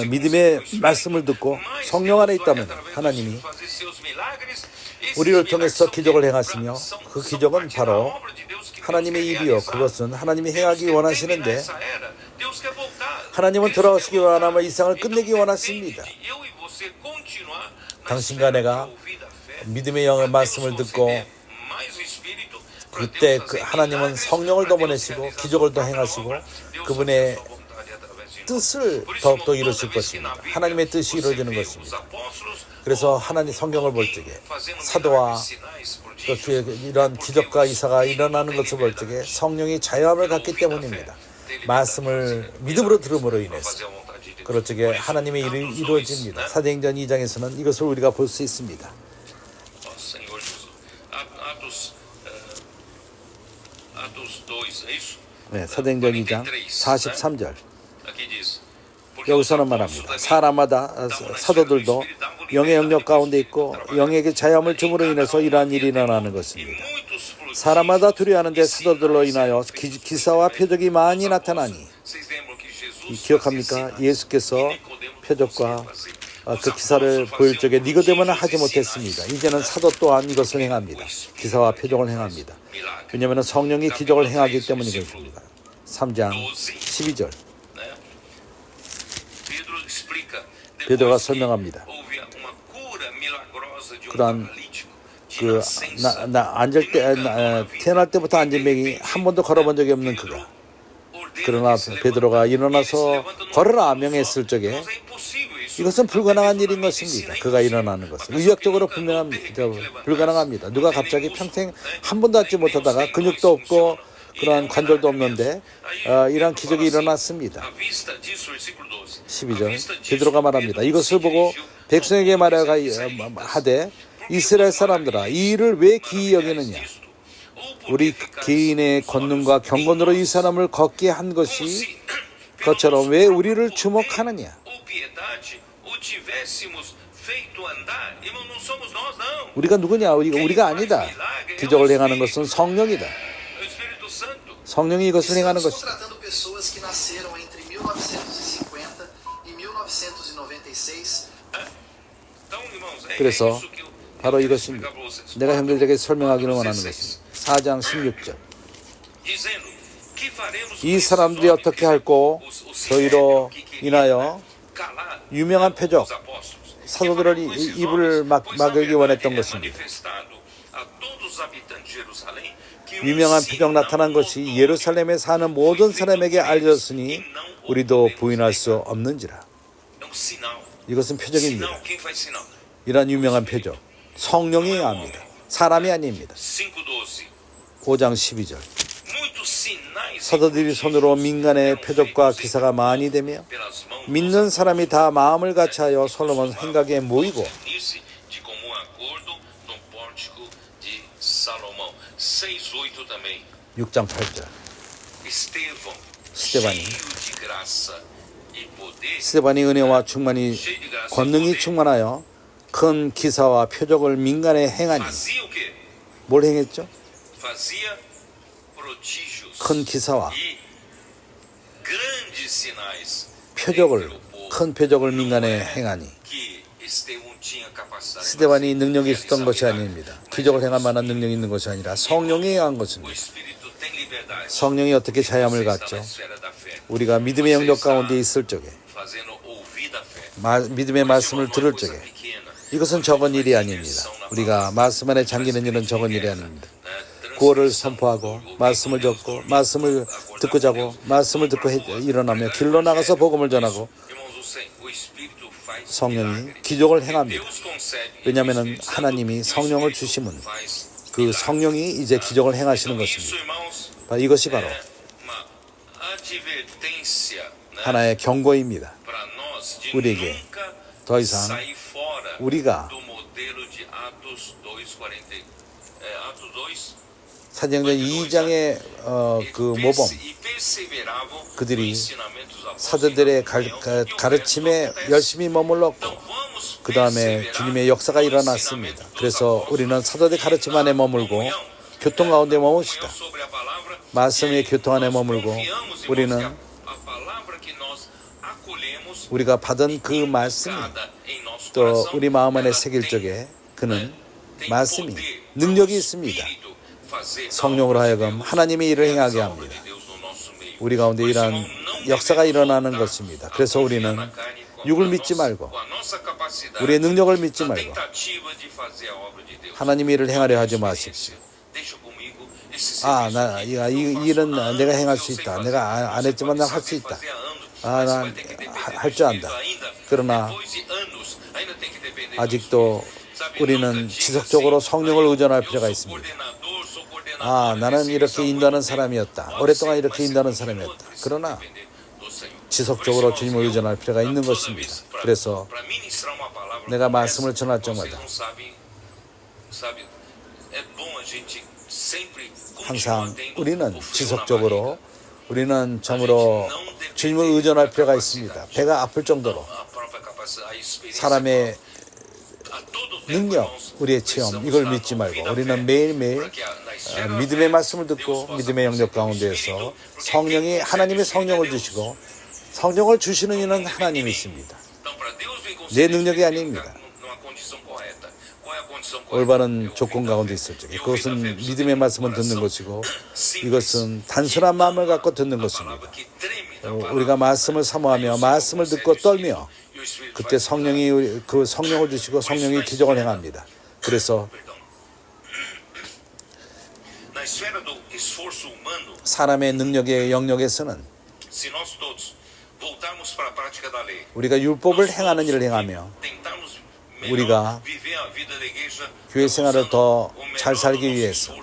믿음의 말씀을 듣고 성령 안에 있다면 하나님이 우리를 통해서 기적을 행하시며 그 기적은 바로 하나님의 일이요 그것은 하나님이 행하기 원하시는데 하나님은 돌아오시기 원하면 이 세상을 끝내기 원하십니다. 당신과 내가 믿음의 영의 말씀을 듣고 그때 하나님은 성령을 더 보내시고 기적을 더 행하시고 그분의 뜻을 더욱더 이루실 것입니다. 하나님의 뜻이 이루어지는 것입니다. 그래서 하나님 성경을 볼 적에 사도와 이런 기적과 이사가 일어나는 것을 볼 적에 성령이 자유함을 갖기 때문입니다. 말씀을 믿음으로 들음으로 인해서 그럴 적에 하나님의 일이 이루어집니다. 사도행전 2장에서는 이것을 우리가 볼 수 있습니다. 네, 사도행전 2장 43절 여기서는 말합니다. 사람마다 사도들도 영의 영역 가운데 있고 영에게 자유함을 줌으로 인해서 이러한 일이 일어나는 것입니다. 사람마다 두려워하는데 사도들로 인하여 기사와 표적이 많이 나타나니 기억합니까? 예수께서 표적과 그 기사를 보일 적에 니고데모는 하지 못했습니다. 이제는 사도 또한 이것을 행합니다. 기사와 표적을 행합니다. 왜냐하면 성령이 기적을 행하기 때문이겠습니다. 3장 12절 베드로가 설명합니다. 그러한 앉을 때 태어날 때부터 앉은 병이 한 번도 걸어본 적이 없는 그가 그러나 베드로가 일어나서 걸으라 명했을 적에 이것은 불가능한 일인 것입니다. 그가 일어나는 것은 의학적으로 불가능합니다. 누가 갑자기 평생 한 번도 앉지 못하다가 근육도 없고 그러한 관절도 없는데 이러한 기적이 일어났습니다. 12절 베드로가 말합니다. 이것을 보고 백성에게 말하되 이스라엘 사람들아 이 일을 왜 기이 여기느냐. 우리 개인의 권능과 경건으로 이 사람을 걷게 한 것처럼 왜 우리를 주목하느냐. 우리가 누구냐? 우리가 아니다. 기적을 행하는 것은 성령이다. 성령이 이것을 행하는 것이다. 그래서 바로 이것입니다. 내가 형제들에게 설명하기를 원하는 것입니다. 4장 16절 이 사람들이 어떻게 할꼬 저희로 인하여 유명한 표적 사도들을 입을 막으기 원했던 것입니다. 유명한 표적 나타난 것이 예루살렘에 사는 모든 사람에게 알려졌으니 우리도 부인할 수 없는지라. 이것은 표적입니다. 이러한 유명한 표적 성령이 합니다. 사람이 아닙니다. 5장 12절 사도들이 손으로 민간의 표적과 기사가 많이 되며 믿는 사람이 다 마음을 같이하여 솔로몬 생각에 모이고 6장 8절 스데반이 은혜와 충만히 권능이 충만하여 큰 기사와 표적을 민간에 행하니 뭘 행했죠? fazia prodígios 큰 기사와 e grandes sinais 표적을 entre o povo. 큰 표적을 민간에 Não é 행하니 que Estevão tinha capacidade 스데반이 para 능력이 있었던 것이 realizar 아닙니다. milagres, 기적을 mas 행할 만한 능력이 있는 것이 아니라 성령이 행한 o 것입니다. Espírito tem liberdade. 성령이 어떻게 자유함을 Você está 갖죠? na esfera da fé. 우리가 믿음의 Você 영역 está 가운데 있을 적에 fazendo ouvir da fé. 믿음의 말씀을 Não é 들을 coisa 적에 pequena. 이것은 적은 일이 아닙니다. 우리가 말씀 안에 잠기는 일은 적은 일이 아닙니다. 구호를 선포하고 말씀을 적고 말씀을 듣고 자고 말씀을 듣고 일어나며 길로 나가서 복음을 전하고 성령이 기적을 행합니다. 왜냐하면 하나님이 성령을 주심은 그 성령이 이제 기적을 행하시는 것입니다. 이것이 바로 하나의 경고입니다. 우리에게 더 이상 우리가 사도행전 2장의 그 모범 그들이 사도들의 가르침에 열심히 머물렀고 그 다음에 주님의 역사가 일어났습니다. 그래서 우리는 사도들 가르침 안에 머물고 교통 가운데 머뭅시다. 말씀의 교통 안에 머물고 우리는 우리가 받은 그 말씀이 또 우리 마음 안에 새길 적에 그는 말씀이 능력이 있습니다. 성령으로 하여금 하나님의 일을 행하게 합니다. 우리 가운데 이러한 역사가 일어나는 것입니다. 그래서 우리는 육을 믿지 말고 우리의 능력을 믿지 말고 하나님의 일을 행하려 하지 마십시오. 이 일은 내가 행할 수 있다. 내가 안 했지만 난 할 수 있다. 난 할 줄 안다. 그러나 아직도 우리는 지속적으로 성령을 의존할 필요가 있습니다. 나는 이렇게 인도하는 사람이었다. 오랫동안 이렇게 인도하는 사람이었다. 그러나 지속적으로 주님을 의존할 필요가 있는 것입니다. 그래서 내가 말씀을 전할 적마다 항상 우리는 지속적으로 우리는 참으로 주님을 의존할 필요가 있습니다. 배가 아플 정도로 사람의 능력, 우리의 체험 이걸 믿지 말고 우리는 매일매일 믿음의 말씀을 듣고 믿음의 영역 가운데에서 성령이 하나님의 성령을 주시고 성령을 주시는 이는 하나님이십니다. 내 능력이 아닙니다. 올바른 조건 가운데 있을 적에 그것은 믿음의 말씀을 듣는 것이고 이것은 단순한 마음을 갖고 듣는 것입니다. 우리가 말씀을 사모하며 말씀을 듣고 떨며 그때 성령이 그 성령을 주시고 성령이 기적을 행합니다. 그래서 사람의 능력의 영역에서는 우리가 율법을 행하는 일을 행하며 우리가 교회 생활을 더 잘 살기 위해서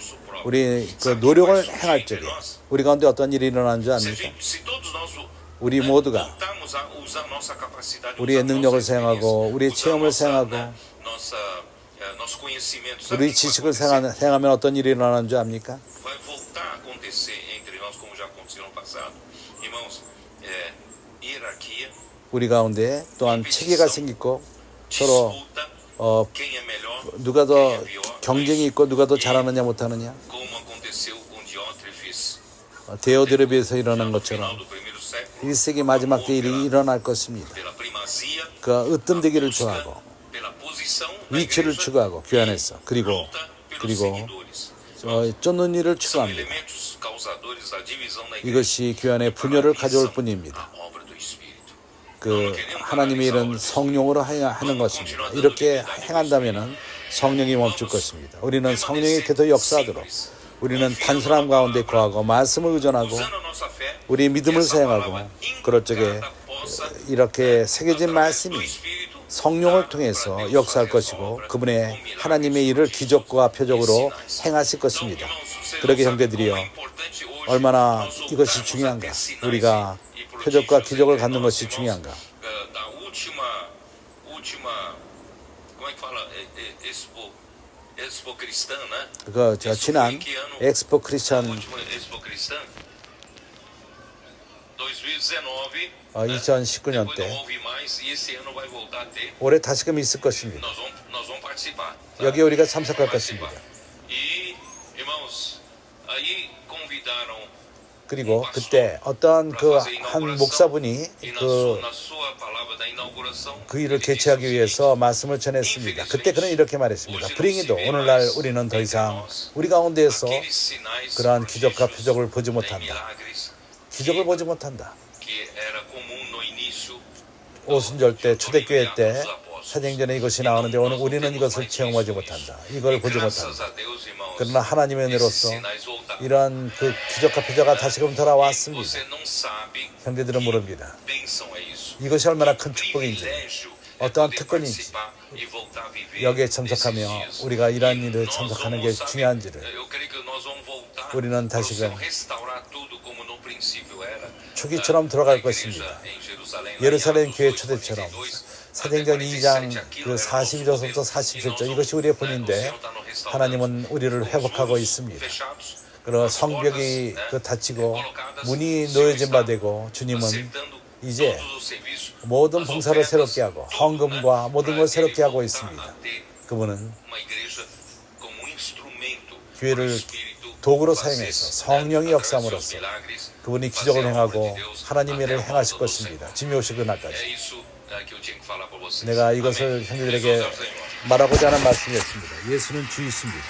우리 그 노력을 행할 적에 우리 가운데 어떤 일이 일어나는 줄 압니까? 우리 모두가 우리의 능력을 사용하고 우리의 체험을 사용하고 우리 지식을 사용하면 어떤 일이 일어나는 줄 압니까? 우리 가운데 또한 체계가 생기고 서로 누가 더 경쟁이 있고 누가 더 잘하느냐 못하느냐 데오드레비에서 일어난 것처럼 1세기 마지막 때 일이 일어날 것입니다. 그 으뜸되기를 좋아하고 위치를 추구하고 교회 안에서 그리고 쫓는 일을 추구합니다. 이것이 교회 안에 분열을 가져올 뿐입니다. 그 하나님의 일은 성령으로 하는 것입니다. 이렇게 행한다면 성령이 멈출 것입니다. 우리는 성령이 계속 역사하도록 우리는 단순함 가운데 거하고 말씀을 의존하고 우리의 믿음을 사용하고 그럴 적에 이렇게 새겨진 말씀이 성령을 통해서 역사할 것이고 그분의 하나님의 일을 기적과 표적으로 행하실 것입니다. 그러게 형제들이여 얼마나 이것이 중요한가. 우리가 표적과 기적을 갖는 것이 중요한가. 지난 엑스포 크리스찬 2019년 때 올해 다시금 있을 것입니다. 여기에 우리가 참석할 것입니다. 그리고 그때 어떠한 그 한 목사분이 그 일을 개최하기 위해서 말씀을 전했습니다. 그때 그는 이렇게 말했습니다. 불행히도 오늘날 우리는 더 이상 우리 가운데에서 그러한 기적과 표적을 보지 못한다. 기적을 보지 못한다. 오순절 때 초대교회 때 사도행전에 이것이 나오는데 오늘 우리는 이것을 체험하지 못한다. 이걸 보지 못한다. 그러나 하나님의 은혜로서 이러한 그 기적과 표적가 다시금 돌아왔습니다. 형제들은 모릅니다. 이것이 얼마나 큰 축복인지, 어떠한 특권인지, 여기에 참석하며 우리가 이러한 일을 참석하는 게 중요한지를 우리는 다시금 초기처럼 돌아갈 것입니다. 예루살렘 교회 초대처럼 사도행전 2장 그 42절부터 47절 이것이 우리의 본인데 하나님은 우리를 회복하고 있습니다. 그리고 성벽이 그 닫히고 문이 놓여진 바 되고 주님은 이제 모든 봉사를 새롭게 하고 헌금과 모든 걸 새롭게 하고 있습니다. 그분은 교회를 도구로 사용해서 성령의 역사함으로써 그분이 기적을 행하고 하나님의 일을 행하실 것입니다. 주님이 오실 그날까지. 내가 이것을 형제들에게 말하고자 하는 말씀이었습니다. 예수는 주이십니다.